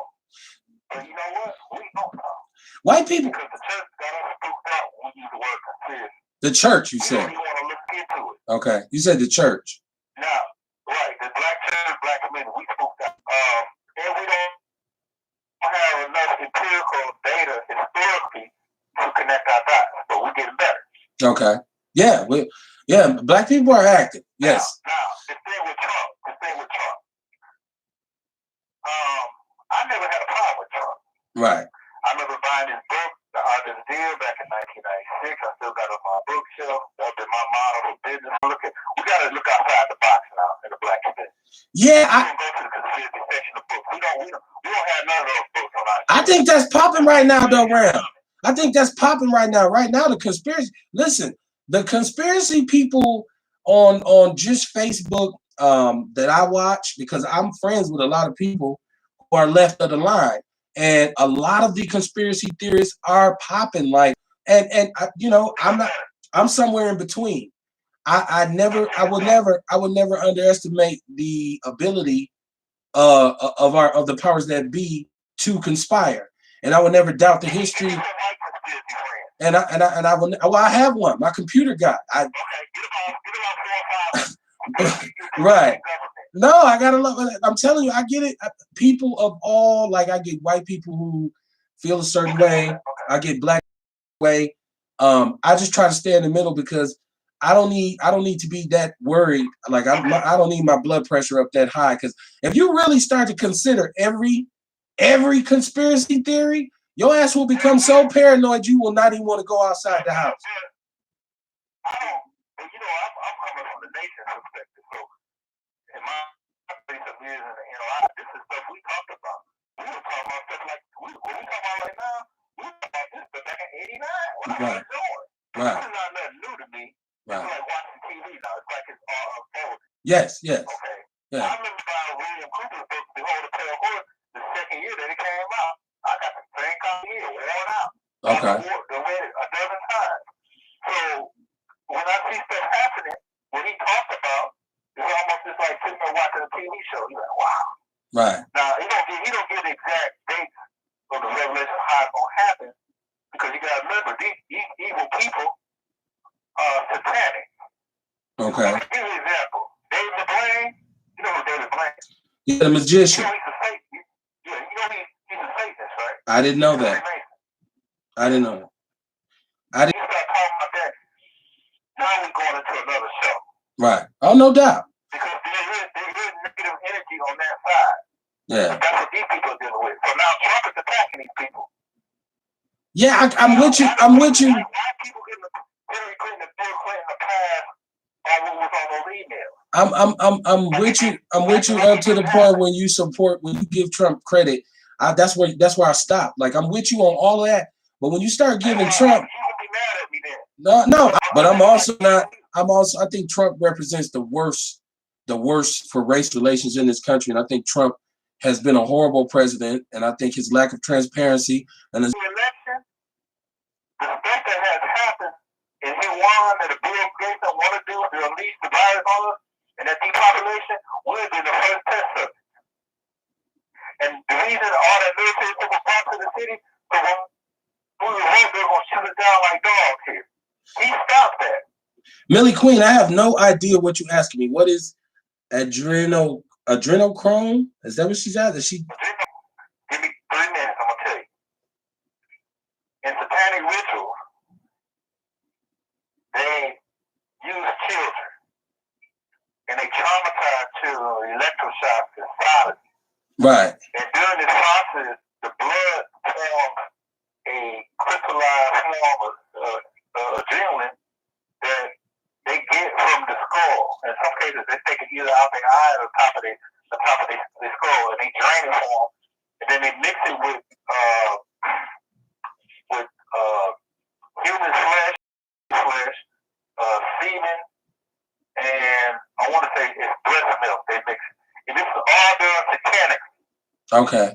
But you know what? We don't know.
White people.
Because the church got us spooked out when we use the word conspiracy.
The church, you
We
said.
don't even want to look into it.
Okay. You said the church.
Now, right, the black church, black community, we spooked out. And we don't have enough empirical data historically to connect our dots, but we're getting better.
Okay. Yeah. Black people are active. Yes.
Now, the thing with Trump. I never had a problem with Trump.
Right.
I remember buying his book, The Artist's Deal, back in 1996. I still got it on my bookshelf. That's been my model for business. We got to look outside the box now in the black community.
Yeah,
we don't go to the conspiracy section of books. We don't have none of those books on our
I think that's popping right now, though, Ram. I think that's popping right now. Right now, the conspiracy. Listen, the conspiracy people on just Facebook that I watch, because I'm friends with a lot of people who are left of the line, and a lot of the conspiracy theorists are popping. Like, and I'm somewhere in between. I would never underestimate the ability of the powers that be to conspire, and I would never doubt the history. And I will. Well, I have one. My computer got.
Okay, get about 4 or 5.
Right. No, I gotta love it. I'm telling you, I get it. People of all, like, I get white people who feel a certain way. I get black way. I just try to stay in the middle because I don't need to be that worried. Like, I don't need my blood pressure up that high. Because if you really start to consider every conspiracy theory, your ass will become so paranoid you will not even want to go outside the house.
I don't. I'm coming from the nation perspective, so in my place of years, this is stuff we talked about. We were talking about stuff like what we talking about right now. We were talking about this, but back in '89 when I was doing.
Right.
This is not nothing new to me. Right. It's like watching TV now. It's like it's all unfolding.
Yes.
Okay.
Yeah.
I remember buying William Cooper's book, Behold the Pale Horse, the second year that it came out. I got the same copy here, worn out.
Okay.
I read it a dozen times. So when I see stuff happening, when he talks about, it's almost just like sitting there watching a TV show. You're like, wow.
Right.
Now he don't give the exact dates of the revelation of how it's gonna happen, because you gotta remember these evil people are satanic.
Okay.
I'll give you an example. David McBlain, you know who David McBlain?
Yeah, the magician.
You know he's a Satan. Yeah, you know he's a Satanist, right?
I didn't know that. I didn't know that.
You start talking about that. Now we're going into another show.
Right. Oh, no doubt.
Because there is negative energy on that side.
Yeah.
But that's what these people are dealing with. So now Trump is attacking these people.
Yeah, I'm with you. I'm with you.
Why people getting Hillary Clinton and Bill Clinton the past all what was on those emails?
I'm with you. I'm with you up to the point when you give Trump credit. That's where I stop. Like, I'm with you on all of that. But when you start giving Trump, no, but I'm also not. I think Trump represents the worst for race relations in this country, and I think Trump has been a horrible president, and I think his lack of transparency and his
election, the stuff that has happened in Iran that the Bill Gates don't want to do to unleash the virus on us and that depopulation, we've been the first test subject. And the reason all that military stuff was brought to the city, so when we were hoping they were going to shoot us down like dogs here. He stopped that.
Millie Queen, I have no idea what you're asking me. What is adrenochrome? Is that what she's at? Is she?
Give me 3 minutes, I'm going to tell you. In satanic rituals, they use children and they traumatize children with electroshocks and silence.
Right.
And during this process, the blood forms a crystallized form of adrenaline that they get from the skull. In some cases, they take it either out their eye or the top of their skull, and they drain it for them, and then they mix it with human flesh, semen, and I want to say it's breast milk. They mix it, and this is all done satanically.
Okay.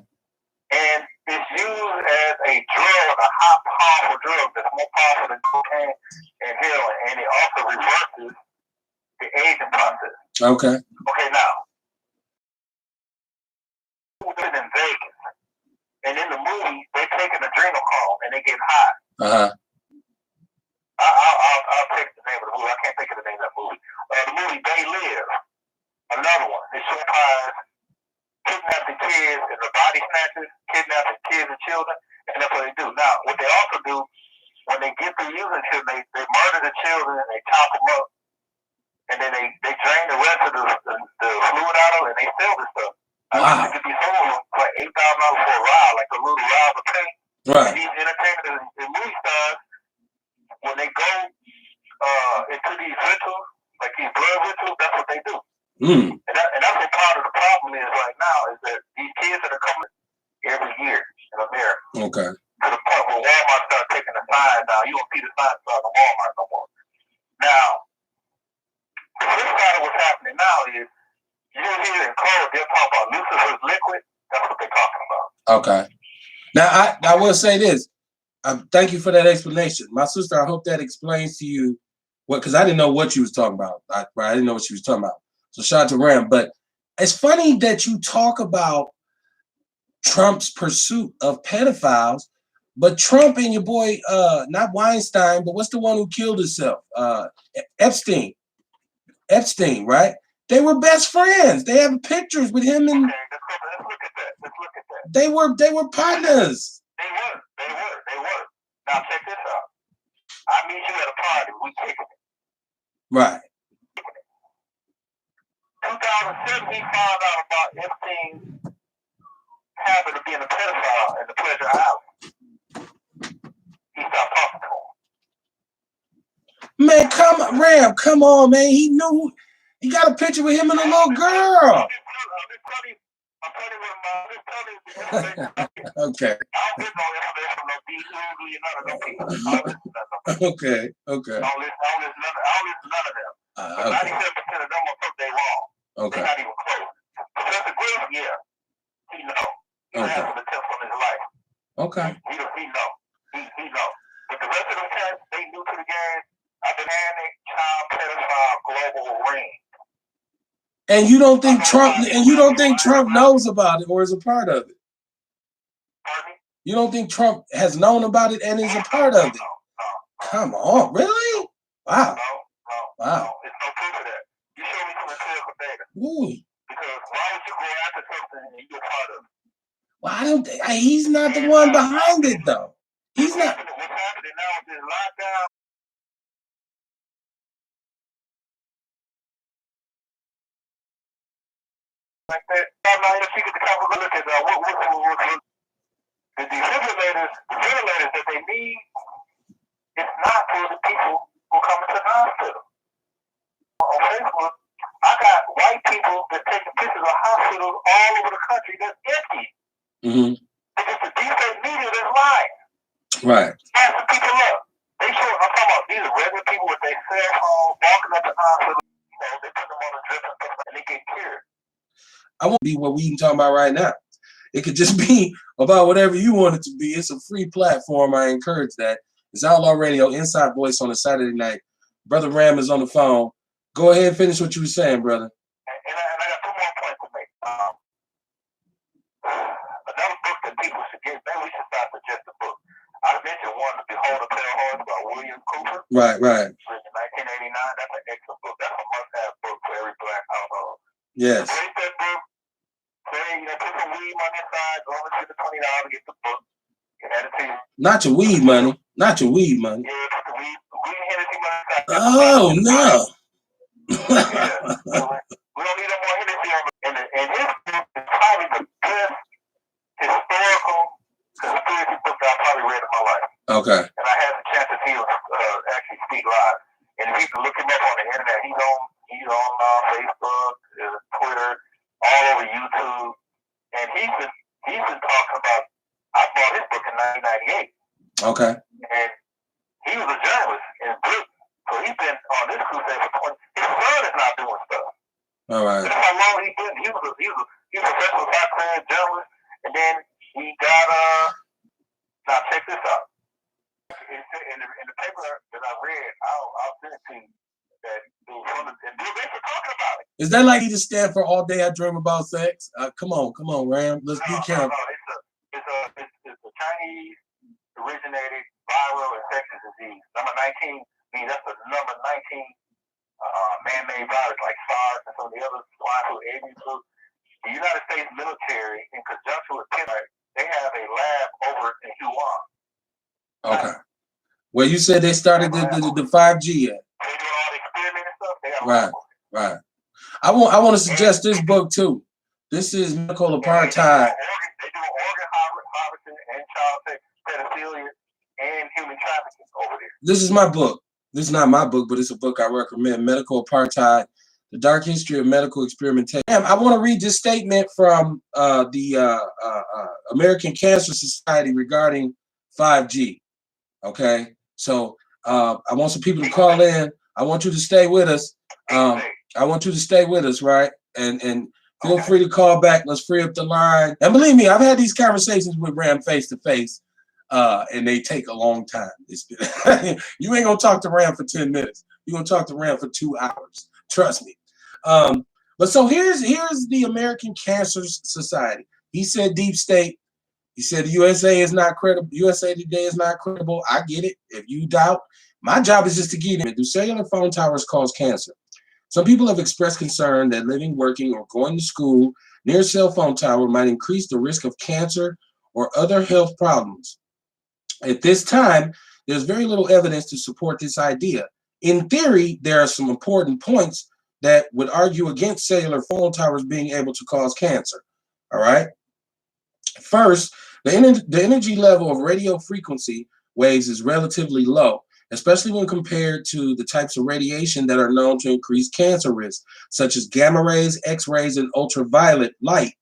And it's used as a drug, a hot, powerful drug that's more powerful than cocaine and heroin, and it also reverses the aging process.
Okay.
Okay, now, we're in Vegas, and in the movie, they take an adrenochrome and they get high.
Uh-huh.
I'll take the name of the movie. I can't think of the name of that movie. The movie They Live, another one. It shows kidnapping kids and the body snatchers, kidnapping kids and children, and that's what they do. Now, what they also do, when they get through using children, they murder the children and they chop them up, and then they drain the rest of the fluid out of it, and they sell this stuff.
Wow.
It could be sold for like $8,000 for a ride, like a little ride of paint.
Right.
And these entertainers and movie stars, when they go into these rituals, like these blood rituals, that's what they do.
Mm.
And that's what part of the problem is right now, is that these kids that are coming every year in America.
Okay.
To the point where Walmart starts taking the signs down. You don't see the signs on Walmart no more. Now, the flip side of what's happening now is, you hear in code, they'll talk about Lucifer's liquid. That's what they're talking about. Okay.
Now, I will say this. Thank you for that explanation. My sister, I hope that explains to you what, because I didn't know what you was talking about. I didn't know what she was talking about. So shout out to Ram. But it's funny that you talk about Trump's pursuit of pedophiles, But Trump and your boy, not Weinstein, but what's the one who killed himself? Epstein, right? They were best friends. They have pictures with him and.
Okay, let's look at that. Let's look at that.
They were partners.
They were. Now check this out. I meet you at a party. We kicking it.
Right.
2007, he found out about Epstein's habit of being a pedophile in the Pleasure Island. He stopped talking to him.
Man, come on, man. He knew. He got a picture with him and a little girl.
I'm telling you.
Okay.
I don't get no information from no D. None of them people.
Okay.
I don't listen to none of them. 97% of them will put they wrong.
Okay.
They're not even close. Professor Griff, yeah, he know. He has some attempts on his life.
Okay.
He know. He know. But the rest of them cats, they new to the game. A dynamic child pedophile global ring.
And you don't think Trump knows about it or is a part of it?
Pardon me?
You don't think Trump has known about it and is a part of it?
No.
Come on, really? Wow.
No.
Wow.
There's no proof of that. You show me some empirical data.
Ooh.
Because why would you go after something and you're part of it?
Well, I don't think he's not the one behind it though. He's not.
What's happening now is this lockdown. Like that. I'm not even speaking to couple look at what the defibrillators that they need. It's not for the people who come into the hospital. On Facebook, I got white people that taking pictures of hospitals all over the country that's empty.
Mm-hmm.
It's the deep state media that's lying.
Right.
Passing people up. I'm talking about these are regular people with their cell phone walking up the hospital. They put them on a drip and they get cured.
I won't be what we talking about right now. It could just be about whatever you want it to be. It's a free platform. I encourage that. It's Outlaw Radio, Inside Voice on a Saturday night. Brother Ram is on the phone. Go ahead and finish what you were saying, brother.
And I got two more points to make. Another book that people should get, maybe we should start with just the book. I mentioned one, The Behold a Pale Horse by William Cooper.
Right.
Written in 1989. That's an excellent book. That's a must-have book for every black household.
Yes.
Take that book, put some weed money aside, go over to the $20 to get the book. You had it to you.
Not your weed money. Not your weed money.
Yeah, put the weed Hennessy money aside.
Oh, no.
We don't need no more Hennessy on it. And his book is probably the best historical conspiracy book that I probably read in my life.
Okay.
And I had the chance to see him actually speak live. And if you can look him up on the internet, he's on Facebook, Twitter, all over YouTube. And he's been talking about. I bought his book in 1998.
Okay.
And he was a journalist in Britain, so he's been on this crusade for 20. His son is not doing stuff.
All right.
That's how long he's been. He was a professional soccer journalist, and then he got Now check this out. In the paper that I read, I'll send it to you. That it was from and Bill Gates talking about it.
Is that like he just stand for All Day I Dream About Sex? Come on, Ram. Let's be careful.
No, it's a Chinese originated viral infectious disease. Number 19 means that's the number 19 man-made virus like SARS and some of the other swine flu, avian flu. The United States military, in conjunction with Pittsburgh, they have a lab over in Wuhan.
Okay. Well, you said they started the 5G yet.
They doing all the experiment and stuff. They have
Right. I want to suggest this book too. This is Medical Apartheid.
They do organ harvesting and child pedophilia and human trafficking over there.
This is my book. This is not my book, but it's a book I recommend. Medical Apartheid: The Dark History of Medical Experimentation. I want to read this statement from the American Cancer Society regarding 5G. Okay, so I want some people to call in. I want you to stay with us. Right? And feel free to call back. Let's free up the line. And believe me, I've had these conversations with Ram face to face, and they take a long time. You ain't gonna talk to Ram for 10 minutes. You're gonna talk to Ram for 2 hours. Trust me. But so here's the American Cancer Society. He said deep state He said the USA is not credible. USA Today is not credible. I get it. If you doubt, my job is just to get it. Do cellular phone towers cause cancer? Some people have expressed concern that living, working, or going to school near a cell phone tower might increase the risk of cancer or other health problems. At this time, there's very little evidence to support this idea. In theory, there are some important points that would argue against cellular phone towers being able to cause cancer. All right. First, the energy level of radio frequency waves is relatively low, especially when compared to the types of radiation that are known to increase cancer risk, such as gamma rays, X-rays, and ultraviolet light.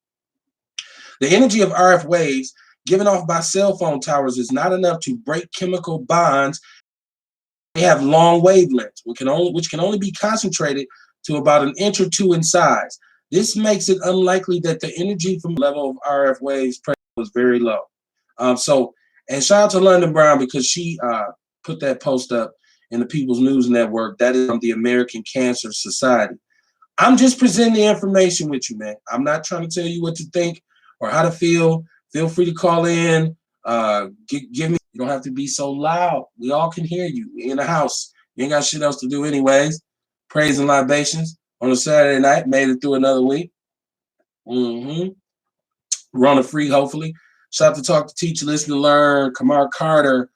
The energy of RF waves given off by cell phone towers is not enough to break chemical bonds. They have long wavelengths, which can only be concentrated to about an inch or two in size. This makes it unlikely that the energy from the level of RF waves was very low. And shout out to London Brown because she put that post up in the People's News Network. That is from the American Cancer Society. I'm just presenting the information with you, man. I'm not trying to tell you what to think or how to feel. Feel free to call in. Give me. You don't have to be so loud. We all can hear you. You're in the house. You ain't got shit else to do anyways. Praise and libations on a Saturday night. Made it through another week. We're on a free, hopefully. Shout out to Talk to Teach, Listen to Learn, Kamar Carter,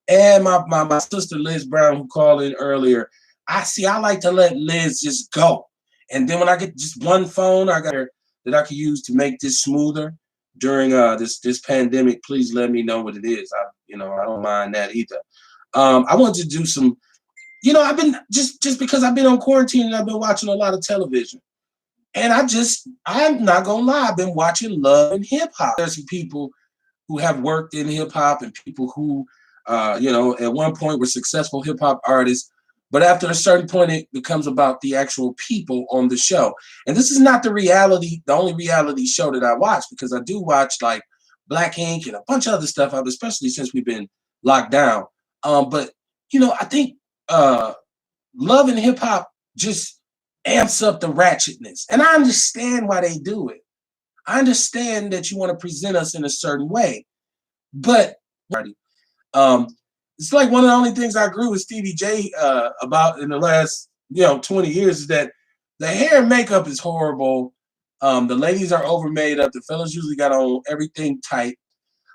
and my sister Liz Brown, who called in earlier. I like to let Liz just go. And then when I get just one phone I got her that I can use to make this smoother during this pandemic, please let me know what it is. I don't mind that either. I want to do some, I've been just because I've been on quarantine and I've been watching a lot of television. And I'm not gonna lie, I've been watching Love and Hip Hop. There's some people who have worked in hip hop and people who, at one point were successful hip hop artists. But after a certain point, it becomes about the actual people on the show. And this is not the only reality show that I watch, because I do watch like Black Ink and a bunch of other stuff, especially since we've been locked down. But I think Love and Hip Hop just amps up the ratchetness. And I understand why they do it. I understand that you want to present us in a certain way. But it's like one of the only things I agree with Stevie J about in the last 20 years is that the hair and makeup is horrible. The ladies are over made up. The fellas usually got on everything tight.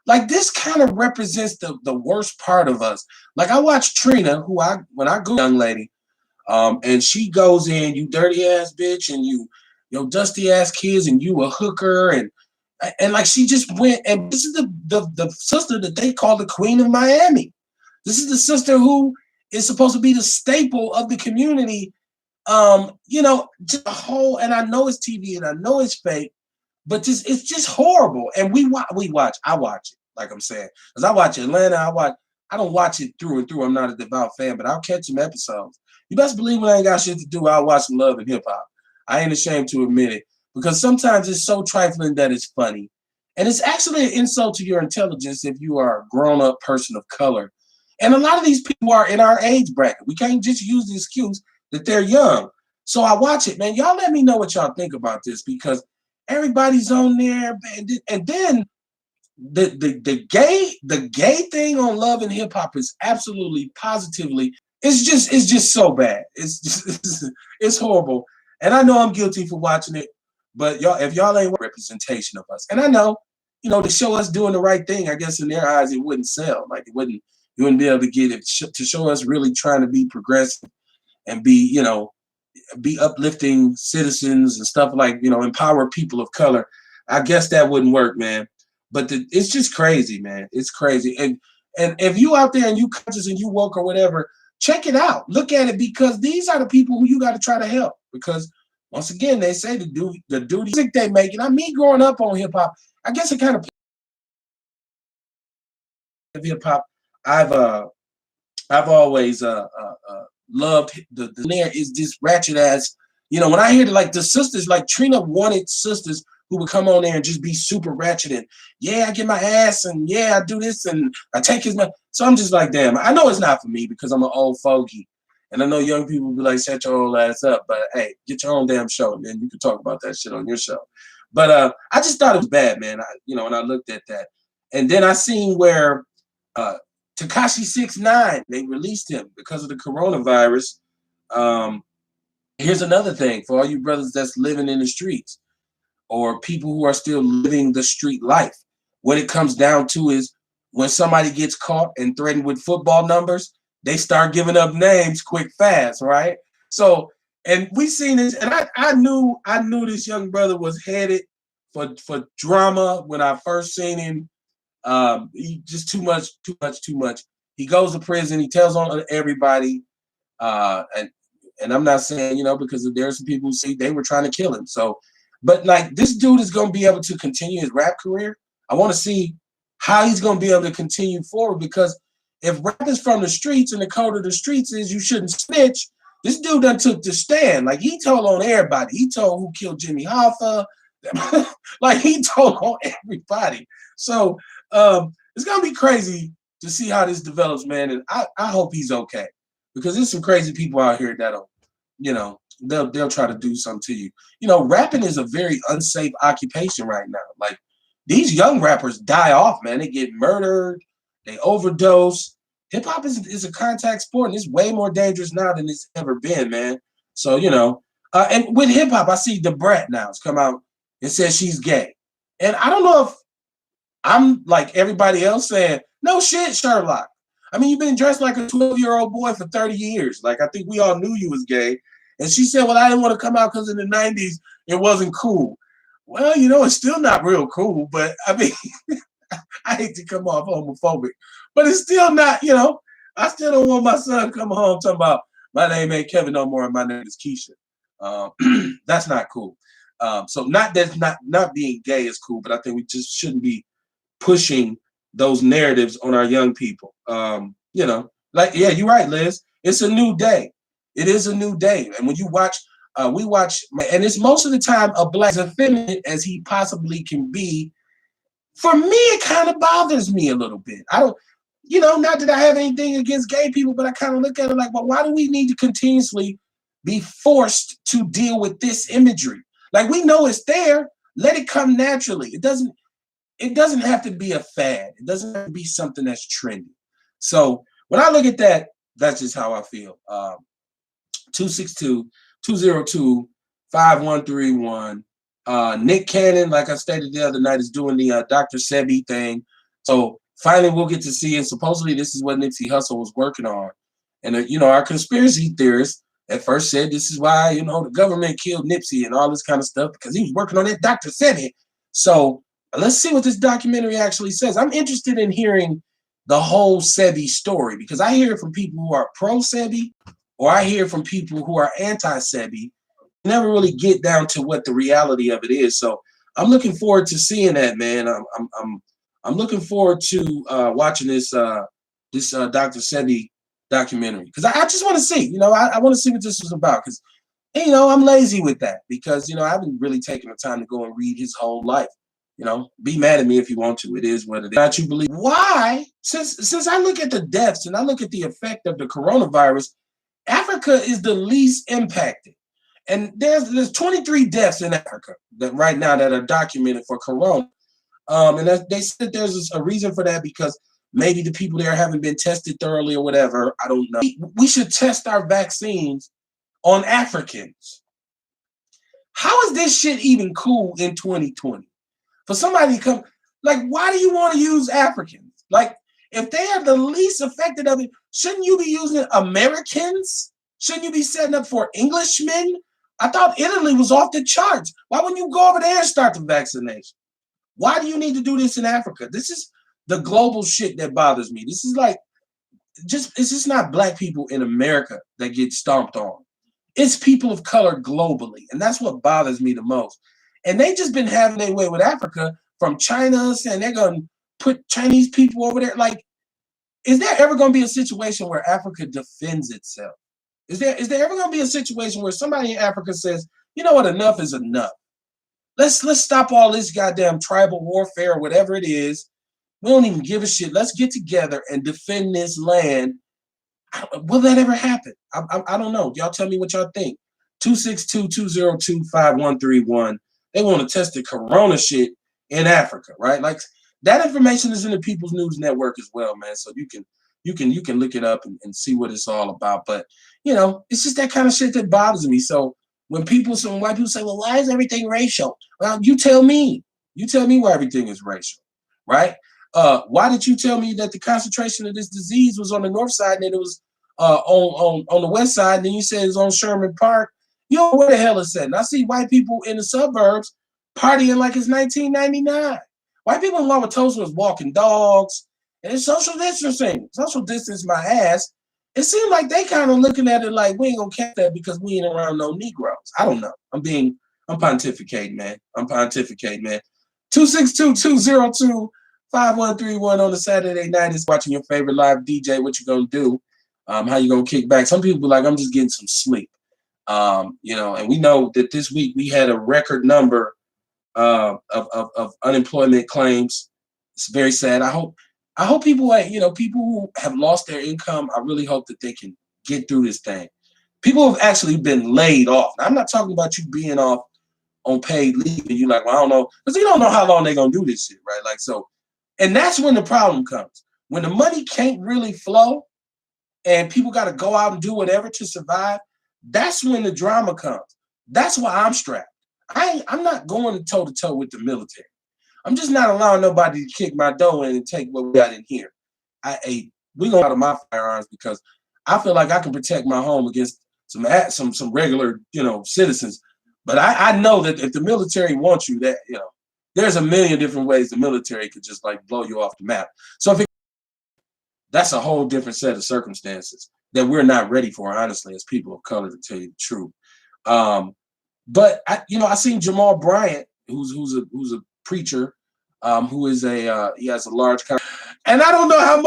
Like, this kind of represents the worst part of us. Like, I watched Trina, when I grew young lady, and she goes in, you dirty ass bitch, and you dusty ass kids, and you a hooker, and like she just went, and this is the sister that they call the Queen of Miami. This is the sister who is supposed to be the staple of the community. Just a whole, and I know it's TV and I know it's fake, but it's just horrible. And I watch it, like I'm saying, because I watch Atlanta. I don't watch it through and through. I'm not a devout fan, but I'll catch some episodes. You best believe when I ain't got shit to do, I'll watch some Love and Hip Hop. I ain't ashamed to admit it, because sometimes it's so trifling that it's funny. And it's actually an insult to your intelligence if you are a grown-up person of color. And a lot of these people are in our age bracket. We can't just use the excuse that they're young. So I watch it, man. Y'all let me know what y'all think about this, because everybody's on there. And then the gay thing on Love and Hip Hop is absolutely positively, it's just so bad. It's horrible. And I know I'm guilty for watching it, but if y'all ain't representation of us, and I know, to show us doing the right thing, I guess in their eyes it wouldn't sell. Like you wouldn't be able to get it to show us really trying to be progressive and be uplifting citizens and stuff, like, empower people of color. I guess that wouldn't work, man. But it's just crazy, man. It's crazy. And if you out there and you conscious and you woke or whatever, check it out. Look at it, because these are the people who you got to try to help. Because once again, they say the duty music they make. And me growing up on hip hop, I guess it kind of hip hop. I've always loved the there is this ratchet ass. When I hear the sisters, like Trina wanted sisters who would come on there and just be super ratchet and I get my ass and I do this and I take his money. So I'm just like, damn, I know it's not for me because I'm an old fogey. And I know young people will be like, shut your old ass up. But hey, get your own damn show, and then you can talk about that shit on your show. But I just thought it was bad, man. When I looked at that. And then I seen where Tekashi 6ix9ine, they released him because of the coronavirus. Here's another thing for all you brothers that's living in the streets or people who are still living the street life. What it comes down to is when somebody gets caught and threatened with football numbers, they start giving up names quick, fast, right? So, and we seen this, and I knew this young brother was headed for drama when I first seen him. He just too much. He goes to prison. He tells on everybody, and I'm not saying, because there's some people who say they were trying to kill him. So, but like this dude is going to be able to continue his rap career. I want to see how he's going to be able to continue forward, because if rap is from the streets and the code of the streets is you shouldn't snitch, this dude done took the stand. Like he told on everybody. He told who killed Jimmy Hoffa. Like he told on everybody. So it's going to be crazy to see how this develops, man. And I hope he's okay, because there's some crazy people out here that'll, they'll try to do something to you. Rapping is a very unsafe occupation right now. Like these young rappers die off, man. They get murdered, they overdose. Hip hop is a contact sport, and it's way more dangerous now than it's ever been, man. So, and with hip hop, I see the Brat now has come out and says she's gay. And I don't know if I'm like everybody else saying, no shit, Sherlock. I mean, you've been dressed like a 12-year-old boy for 30 years. Like, I think we all knew you was gay. And she said, well, I didn't want to come out because in the 90s, it wasn't cool. Well, it's still not real cool, but I mean, I hate to come off homophobic, but it's still not, I still don't want my son come home talking about my name ain't Kevin no more and my name is Keisha. That's not cool. So not that not being gay is cool, but I think we just shouldn't be pushing those narratives on our young people. You're right, Liz. It's a new day. It is a new day. And when you watch, we watch, and it's most of the time a black, as effeminate as he possibly can be. For me, it kind of bothers me a little bit. I don't, not that I have anything against gay people, but I kind of look at it like, well, why do we need to continuously be forced to deal with this imagery? Like, we know it's there. Let it come naturally. It doesn't have to be a fad. It doesn't have to be something that's trendy. So when I look at that, that's just how I feel. 262-202-5131. Nick Cannon, like I stated the other night, is doing the Dr. Sebi thing. So finally we'll get to see it. Supposedly this is what Nipsey Hussle was working on. And, our conspiracy theorists at first said this is why, the government killed Nipsey and all this kind of stuff, because he was working on that Dr. Sebi. So let's see what this documentary actually says. I'm interested in hearing the whole Sebi story, because I hear it from people who are pro-Sebi or I hear from people who are anti-Sebi. Never really get down to what the reality of it is. So I'm looking forward to seeing that, man. I'm looking forward to watching this Dr. Sebi documentary, because I just want to see, I want to see what this is about, because, I'm lazy with that, because, I haven't really taken the time to go and read his whole life. Be mad at me if you want to. It is what it is. Not you believe. Why? Since I look at the deaths and I look at the effect of the coronavirus, Africa is the least impacted. And there's 23 deaths in Africa that right now that are documented for corona. And they said there's a reason for that, because maybe the people there haven't been tested thoroughly or whatever. I don't know. We should test our vaccines on Africans. How is this shit even cool in 2020? For somebody to come, like, why do you want to use Africans? Like, if they are the least affected of it, shouldn't you be using Americans? Shouldn't you be setting up for Englishmen? I thought Italy was off the charts. Why wouldn't you go over there and start the vaccination? Why do you need to do this in Africa? This is the global shit that bothers me. This is like, it's just not black people in America that get stomped on. It's people of color globally. And that's what bothers me the most. And they just been having their way with Africa, from China saying they're going to put Chinese people over there. Like, is there ever going to be a situation where Africa defends itself? Is there ever going to be a situation where somebody in Africa says, you know what, enough is enough. Let's stop all this goddamn tribal warfare or whatever it is. We don't even give a shit. Let's get together and defend this land. Will that ever happen? I don't know. Y'all tell me what y'all think. 262-202-5131. They want to test the corona shit in Africa, right? Like, That information is in the People's News Network as well, man. So you can look it up and see what it's all about. But it's just that kind of shit that bothers me. So when some white people say, well, why is everything racial? Well, you tell me. You tell me why everything is racial, right? Why did you tell me that the concentration of this disease was on the north side and then it was on the west side, and then you said it's on Sherman Park? You know where the hell it's at. And I see white people in the suburbs partying like it's 1999. White people in Wauwatosa was walking dogs, and it's social distancing. Social distance my ass. It seemed like they kind of looking at it like we ain't gonna catch that because we ain't around no Negroes. I don't know. I'm pontificating, man. 262-202-5131 on a Saturday night is watching your favorite live DJ. What you gonna do? How you gonna kick back? Some people be like, I'm just getting some sleep. And we know that this week we had a record number of unemployment claims. It's very sad. I hope people, people who have lost their income, I really hope that they can get through this thing. People have actually been laid off. Now, I'm not talking about you being off on paid leave and you're like, well, I don't know, because you don't know how long they're gonna do this shit, right? Like, so, and that's when the problem comes. When the money can't really flow and people got to go out and do whatever to survive, that's when the drama comes. That's why I'm strapped. I'm not going toe to toe with the military. I'm just not allowing nobody to kick my door in and take what we got in here. We go out of my firearms because I feel like I can protect my home against some regular, citizens. But I know that if the military wants you, that there's a million different ways the military could just like blow you off the map. So that's a whole different set of circumstances that we're not ready for, honestly, as people of color, to tell you the truth. But I seen Jamal Bryant, who's a preacher, who is he has a large company, and I don't know how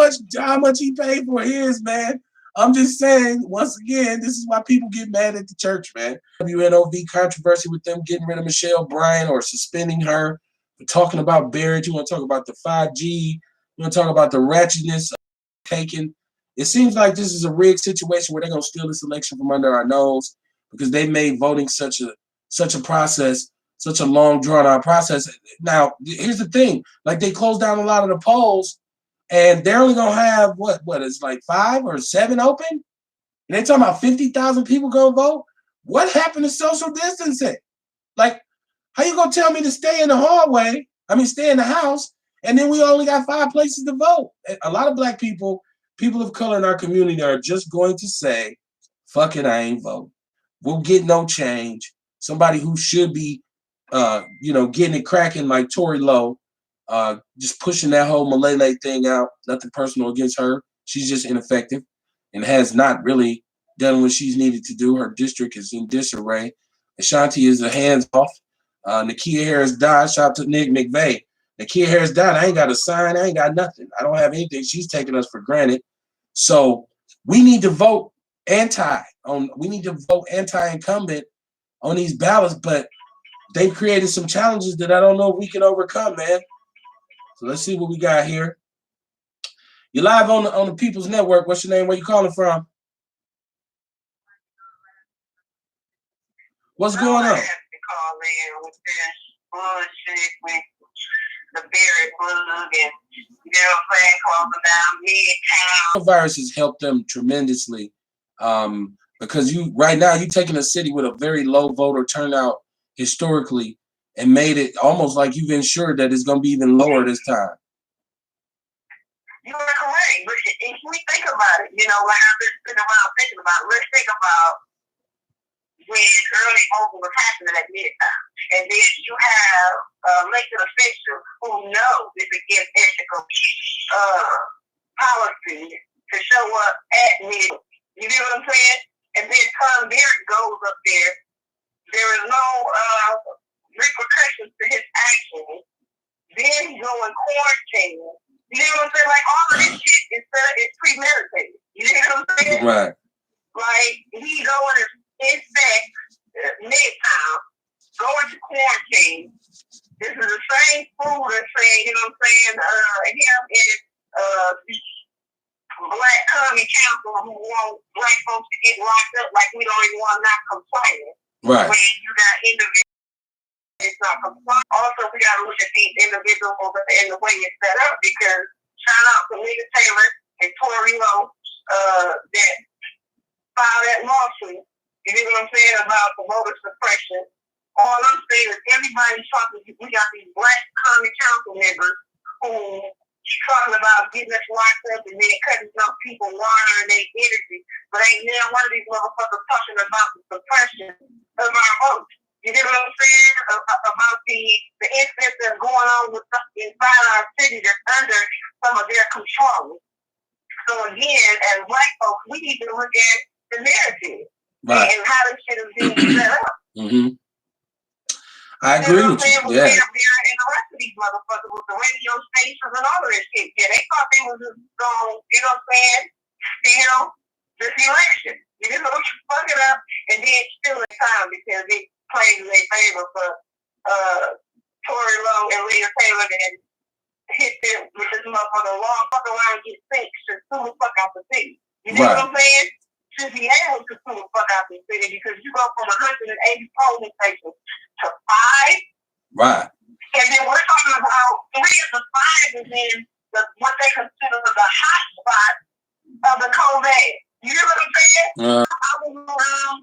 much he paid for his, man. I'm just saying, once again, this is why people get mad at the church, man. WNOV controversy with them getting rid of Michelle Bryant or suspending her for talking about marriage. You want to talk about the 5G? You want to talk about the ratchetness of taking? It seems like this is a rigged situation where they're gonna steal this election from under our nose because they made voting such a process, such a long drawn out process. Now, here's the thing: like they closed down a lot of the polls, and they're only gonna have what is like 5 or 7 open. And they talking about 50,000 people gonna vote. What happened to social distancing? Like, how you gonna tell me to stay in the hallway? Stay in the house, and then we only got 5 places to vote. A lot of black people of color in our community are just going to say, "Fuck it, I ain't voting. We'll get no change." Somebody who should be, getting it cracking like Tory Lowe, just pushing that whole Malele thing out. Nothing personal against her. She's just ineffective and has not really done what she's needed to do. Her district is in disarray. Ashanti is a hands off. Nakia Harris died. Shout out to Nick McVeigh. Nakia Harris died. I ain't got a sign. I ain't got nothing. I don't have anything. She's taking us for granted. So we need to vote anti-incumbent on these ballots, but they've created some challenges that I don't know if we can overcome, man. So let's see what we got here. You're live on the People's Network. What's your name? Where you calling from? What's going on?
The berry plug and closing down midtown.
Virus has helped them tremendously because right now you're taking a city with a very low voter turnout historically and made it almost like you've ensured that it's going to be even lower this time.
You are correct, but if we think about it, like I've been sitting around thinking about, let's think about when early voting was happening at midtown. And then you have elected officials who know it's against ethical policy to show up at midtown. You get what I'm saying? And then Tom Derrick goes up there. There is no repercussions to his actions. Then he go in quarantine. You know what I'm saying? Like all of this shit is premeditated. You know what I'm saying?
Right.
Like he going to infect midtown, going to quarantine. This is the same fool that's saying, you know what I'm saying? Him and Black County Council who want black folks to get locked up like we don't even want not complaining.
Right.
When you got individuals it's not compliant. Also, we got to look at these individuals and the way it's set up because shout out to Nita Taylor and Tory Lowe that filed that lawsuit. You know what I'm saying about the voter suppression. All I'm saying is everybody's talking. We got these black county council members who talking about getting us locked up and then cutting some people water and their energy. But ain't now one of these motherfuckers talking about the suppression of our votes. You know what I'm saying? About the incidents that's going on with inside our city that's under some of their control. So again, as black folks, we need to look at the narrative and how this shit is being set up.
Mm-hmm. I agree with you.
Yeah. And the rest of these motherfuckers with the radio stations and all of this shit. Yeah, they thought they was just going, you know what I'm saying, steal this election. You know, fuck it up and then steal the time because it plays in their favor for Tory Lowe and Leah Taylor and hit them with this motherfucker long fuck around and get sick to sue the fuck out the city. You know what I'm saying? Should be able to sue the fuck out the city because you go from 180 polling stations to 5.
Right.
And then we're talking about 3 of the 5 is in what they consider the hot spot of the COVID. You know what I'm saying? I was around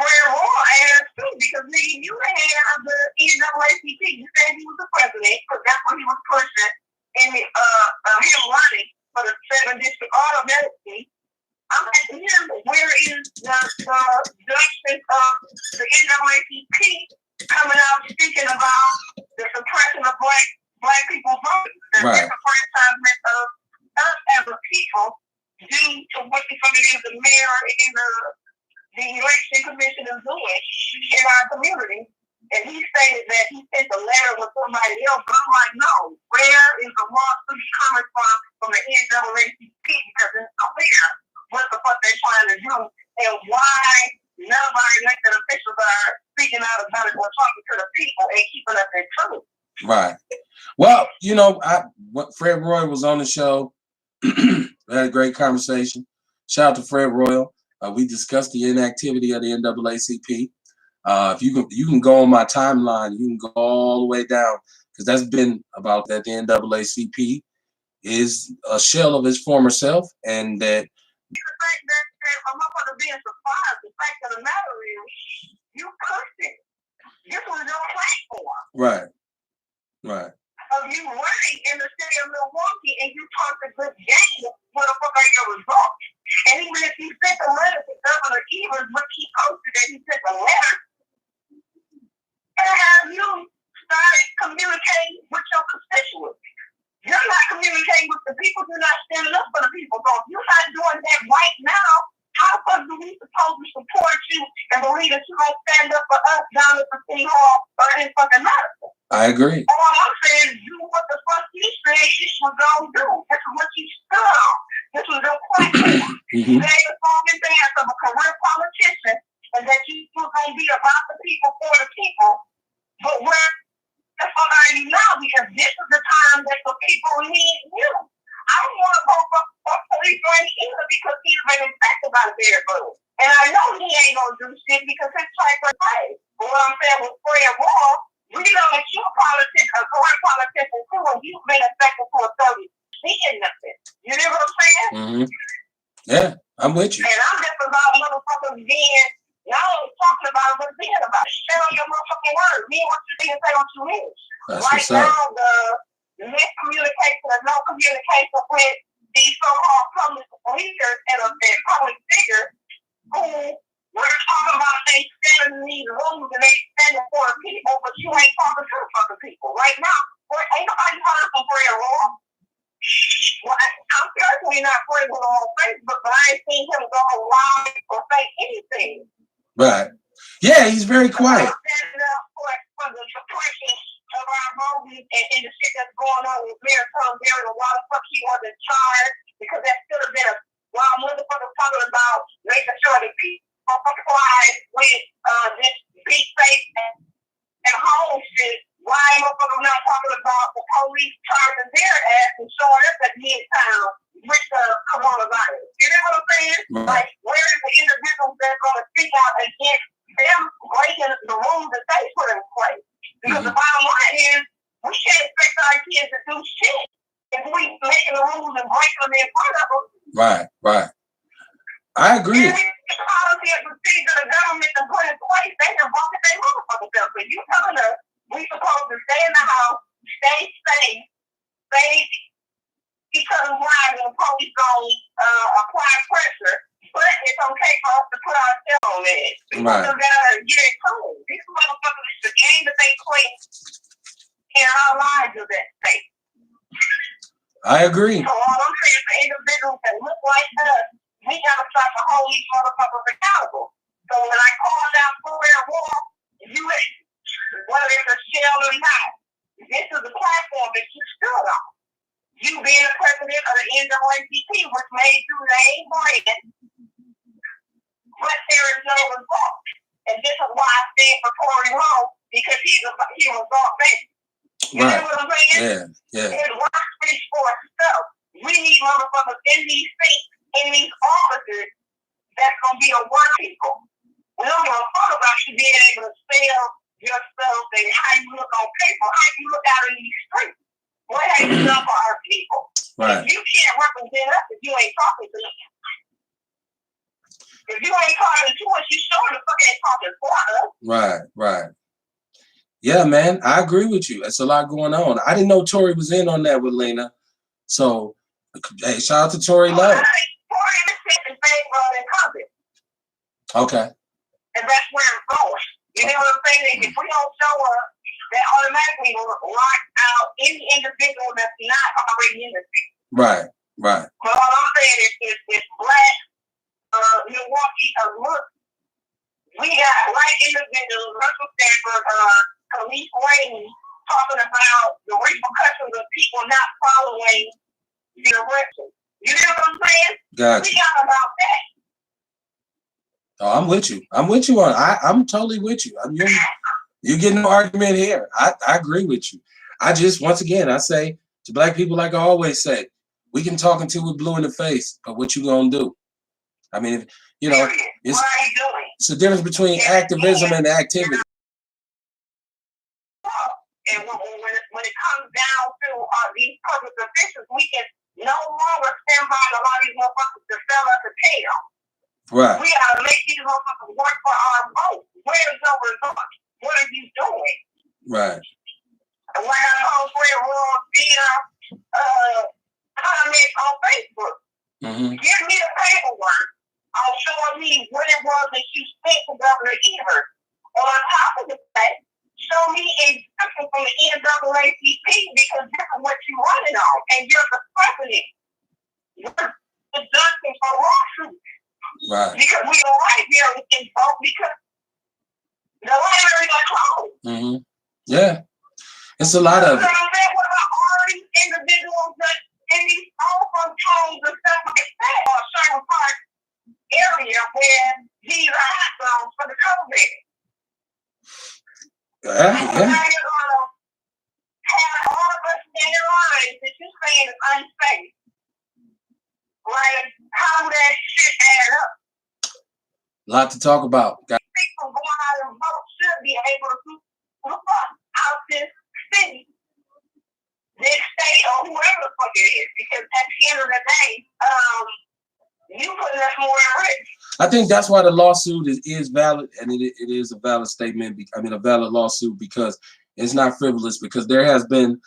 Fred Roy ass too because nigga, you the head of the NAACP. You said he was the president because that's what he was pushing in the him running for the 7th district automatically. I'm asking him, where is the justice of the NAACP coming out speaking about the suppression of black people's votes, the disenfranchisement of us as a people due to what the fuck it is the mayor and the election commission is doing in our community. And he stated that he sent a letter with somebody else, but I'm like, no, where is the lawsuit coming from the NAACP? Because it's clear what the fuck they're trying to do and why none of our elected officials are speaking out about it or talking to the people and keeping up their truth.
Right. Well, you know, Fred Roy was on the show. We had a great conversation. Shout out to Fred Royal. We discussed the inactivity of the NAACP. If you can go on my timeline, you can go all the way down because that's been about that the NAACP is a shell of his former self, and that.
The fact that a motherfucker being surprised, the fact of the matter is, you pushed it. This was your platform.
Right. Right.
Of you running in the city of Milwaukee and you talked a good game, what the fuck are your results? And even if you sent a letter to Governor Evers, which he posted that he sent a letter, and have you started communicating with your constituents? You're not communicating with the people. You're not standing up for the people. So if you're not doing that right now, how the fuck do we supposed to support you and believe that you're going to stand up for us down at the City Hall or in fucking Madison?
I agree.
All I'm saying is do what the fuck you said you was going to do. This is what you stood on. This was your platform. You gave a song and dance of a career politician and that you were going to be about the people for the people. But where the fuck are you now? Because this is the time that the people need you. I don't want to vote for police rank either because he's been infected by the bear bug. And I know he ain't going to do shit because his track record pays. But what I'm saying with Fred Roy, we know that you're a career politician too, and you've been infected to a 30 seeing nothing. You know what I'm saying?
Mm-hmm. Yeah, I'm with you.
And I'm just about motherfuckers being not only talking about it, but being about it. Say on your motherfucking word. Mean what you think and say what you mean.
That's
right now, the miscommunication and no communication with these so-called public leaders and public figures who we're talking about they standing in these rooms and they standing for the people, but you ain't talking to the fucking people. Right now, ain't nobody heard from Fred Roy. Well, I'm personally not friends with him on Facebook, but I ain't seen him go live or say anything.
Right. Yeah, he's very quiet.
Standing up for the suppression of our movement and the shit that's going on with Mayor Tom Berry and why the fuck he wasn't charged, because that should have been a while motherfuckers talking about making sure that people comply with this be safe and home shit. Why motherfuckers not talking about the police charging their ass and showing up at Midtown with the coronavirus? You know what I'm saying?
Right.
Like, where is the individuals that's going to speak out against them breaking the rules that they put in place. Because the bottom line is, we can't expect our kids to do shit if we making the rules and breaking them in front of them.
Right. I agree.
And the policy and procedure the government has put in place, they have broken their motherfucking self. So you telling us we supposed to stay in the house, stay safe, stay each other's lives, and the police gonna apply pressure, but it's okay for us to put ourselves on it. We gotta get it too. These motherfuckers, it's the game that they play in our lives is at stake.
I agree.
So all I'm saying for individuals that look like us, we gotta start to hold these motherfuckers accountable. So when I call out for a war, you whether it's a shell or not, this is the platform that you stood on. You being the president of the NAACP, which made you name brand, but there is no result. And this is why I stand for Tory Lowe, because he was bought back. You know what I'm saying?
Yeah.
His work speaks for itself. We need motherfuckers in these seats, in these offices, that's going to be a work people. We don't give a fuck about you being able to sell yourself and how you look on paper, how you look out in these streets. What have you done for our people?
Right.
If you can't represent us, if you ain't talking to us. If you ain't talking to us, you sure the fuck ain't talking for us.
Right. Yeah, man, I agree with you. That's a lot going on. I didn't know Tory was in on that with Lena. So, hey, shout out to Tory Lowe.
I think Tory is in favor of incumbent.
Okay.
And that's where it's going. You know what I'm saying? If we don't show up, that automatically will lock out any individual that's not already in the seat. Right. But all I'm saying is black Milwaukee, look, we got black individuals, Russell Stanford, Police Wayne, talking about the repercussions of people not following the direction. You know what I'm saying? Gotcha. We got about that. Oh, I'm with you on. I'm totally with you. You get no argument here. I agree with you. I just, once again, I say to black people, like I always say, we can talk until we're blue in the face, but what you gonna do? I mean, you know, it's the difference between activism and activity. And when it comes down to these public officials, we can no longer stand by a lot of these motherfuckers to sell us a tail. Right. We gotta make these motherfuckers work for our vote. Where's your result? What are you doing? Right. And like I told Fred Roy via comments on Facebook, give me the paperwork. I'll show me what it was that you spent to Governor Evers. On top of the fact, show me a exemption from the NAACP because this is what you're running on, and you're the president. You're the judging for lawsuits. Right. Because we are right here in vote because the library got closed. Yeah. It's a lot of it. What about all these individuals that in these awful homes and stuff like that, or certain parts area where these are hot zones for the COVID? Now you're gonna have all of us in your lines that you're saying is unsafe. Like, how would that shit add up? A lot to talk about. People going out and vote should be able to look out this city, this state, or whoever the fuck it is. Because at the end of the day, you put us more at risk. I think that's why the lawsuit is valid, and it is a valid statement. A valid lawsuit because it's not frivolous. Because there has been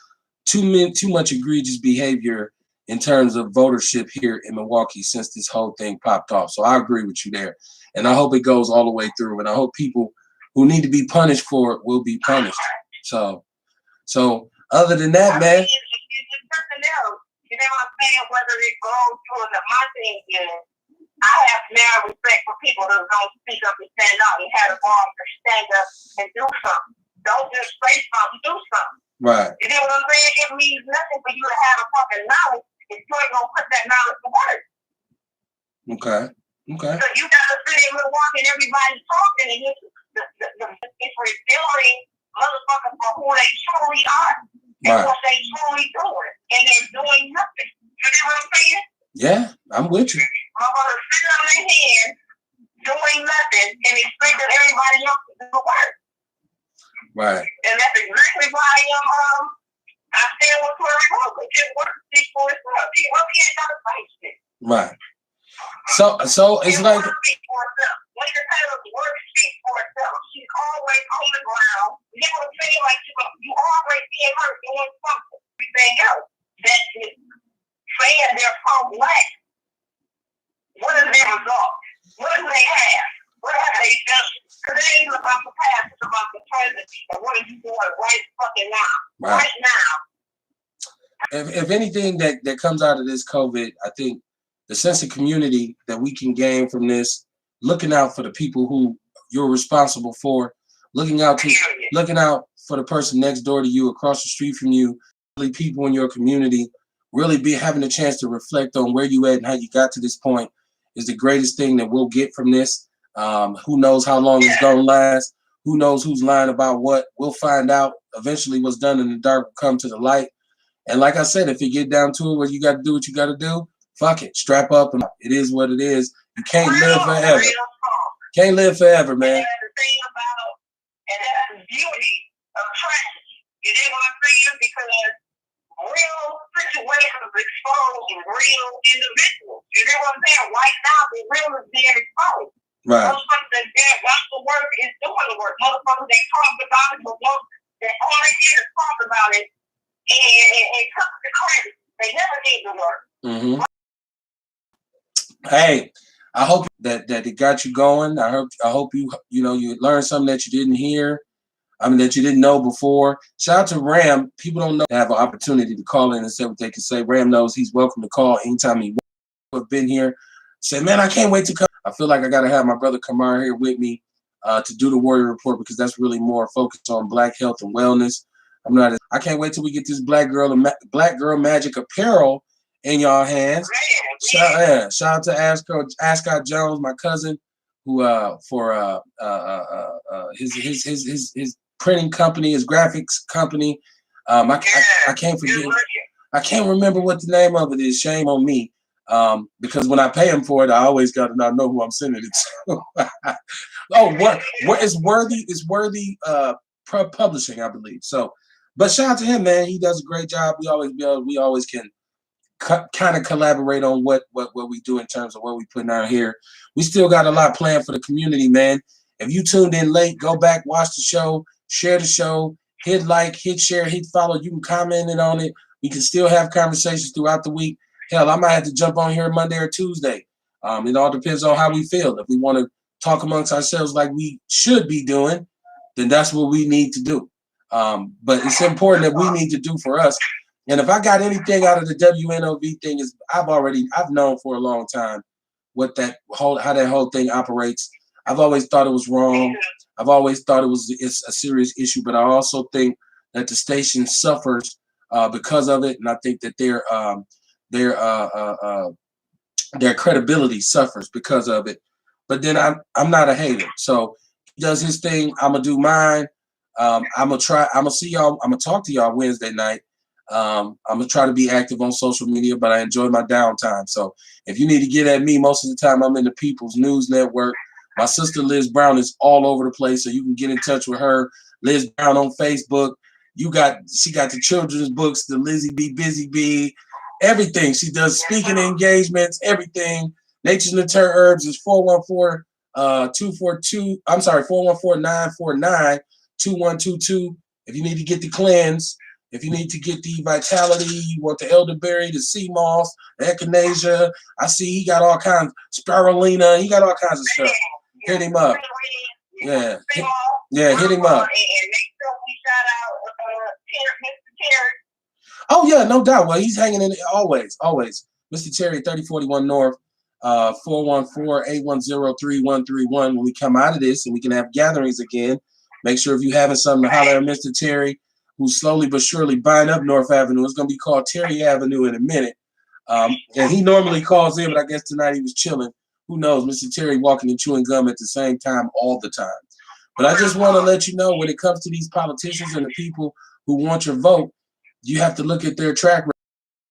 too much egregious behavior in terms of votership here in Milwaukee since this whole thing popped off. So I agree with you there, and I hope it goes all the way through. And I hope people who need to be punished for it will be punished. So other than that, man. It's nothing else. You know what I'm saying? Whether it goes to my thing is, I have now respect for people that are going to speak up and stand out and have the balls to stand up and do something. Don't just say something, do something. Right. You know what I'm saying? It means nothing for you to have a fucking knowledge if you ain't going to put that knowledge to work. Okay. So you got to sit in Milwaukee and everybody's talking and it's revealing motherfuckers for who they truly are. And what they truly doing. And they're doing nothing. You know what I'm saying? Yeah, I'm with you. Motherfuckers sit on their hands, doing nothing and expecting everybody else to do the work.
Right.
And that's exactly why I stand with Puerto Rico. It works for itself. He really ain't got to fight shit.
Right. So it's like.
When your title work speaks for itself, she's always on the ground. You know what I'm saying? Like you always seeing her doing something. Everything else that is saying they're pro-black. What is their result? What do they have? What have they done? Because it ain't about the past, it's about the present. And what are you doing right fucking now? Right now.
If anything that comes out of this COVID, I think the sense of community that we can gain from this, looking out for the people who you're responsible for, looking out for the person next door to you, across the street from you, really people in your community, really be having a chance to reflect on where you at and how you got to this point is the greatest thing that we'll get from this. Who knows how long it's gonna last? Who knows who's lying about what? We'll find out. Eventually what's done in the dark will come to the light. And like I said, if you get down to it where you got to do what you got to do, fuck it. Strap up. And it is what it is. You can't live forever. Can't live forever, man.
And that's the thing about, and that's the beauty of tragedy. You know what I'm saying? Because real situations expose real individuals. You know what I'm saying? Right now, the real is being exposed.
Right.
Motherfuckers that watch the work is doing the work. Motherfuckers that talk about it, but that all they did is talk about it and took the credit. They never did the work.
Mm-hmm. Hey, I hope that it got you going. I hope you learned something that you didn't hear. That you didn't know before. Shout out to Ram. People don't know have an opportunity to call in and say what they can say. Ram knows he's welcome to call anytime he have been here. Say, man, I can't wait to come. I feel like I gotta have my brother Kamar here with me to do the Warrior Report because that's really more focused on Black health and wellness. I can't wait till we get this Black Girl Magic apparel in y'all hands. Shout out to Ascot Jones, my cousin, who for his printing company, his graphics company. I can't forget. I can't remember what the name of it is. Shame on me. Because when I pay him for it, I always got to know who I'm sending it to. What it's Worthy? It's Worthy Publishing, I believe. So, but shout out to him, man. He does a great job. We always can kind of collaborate on what we do in terms of what we putting out here. We still got a lot planned for the community, man. If you tuned in late, go back, watch the show, share the show, hit like, hit share, hit follow. You can comment it on it. We can still have conversations throughout the week. Hell, I might have to jump on here Monday or Tuesday. It all depends on how we feel. If we want to talk amongst ourselves like we should be doing, then that's what we need to do. But it's important that we need to do for us. And if I got anything out of the WNOV thing is I've known for a long time how that whole thing operates. I've always thought it was wrong. I've always thought it's a serious issue, but I also think that the station suffers because of it, and I think that their credibility suffers because of it. But then I'm not a hater. So he does his thing. I'm gonna do mine. I'm gonna see y'all. I'm gonna talk to y'all Wednesday night. I'm gonna try to be active on social media, but I enjoy my downtime. So if you need to get at me, most of the time I'm in the People's News Network. My sister Liz Brown is all over the place, so you can get in touch with her. Liz Brown on Facebook. She got the children's books, the Lizzie B, Busy Bee, everything. She does speaking engagements, everything. Nature's Nature Herbs is 414-949-2122. If you need to get the cleanse, if you need to get the vitality, you want the elderberry, the sea moss, the echinacea. I see he got all kinds, spirulina. He got all kinds of stuff. Hit him up. Yeah. Hit him up. Oh yeah, no doubt. Well, he's hanging in always. Mr. Terry, 3041 North, 414-810-3131. When we come out of this and we can have gatherings again, make sure if you're having something to holler at Mr. Terry, who's slowly but surely buying up North Avenue. It's going to be called Terry Avenue in a minute. And he normally calls in, but I guess tonight he was chilling. Who knows? Mr. Terry walking and chewing gum at the same time all the time. But I just want to let you know when it comes to these politicians and the people who want your vote, you have to look at their track record.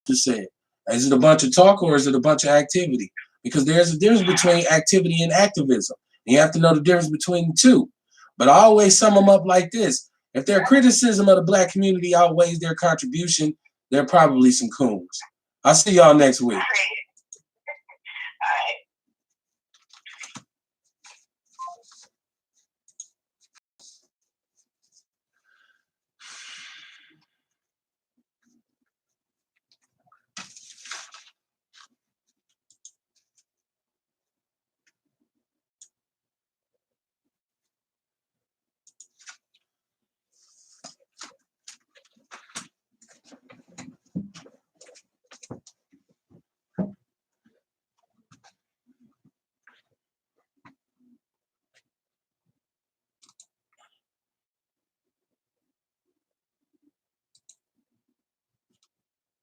To say, is it a bunch of talk or is it a bunch of activity? Because there's a difference between activity and activism. You have to know the difference between the two. But I always sum them up like this. If their criticism of the black community outweighs their contribution, they're probably some coons. I'll see y'all next week.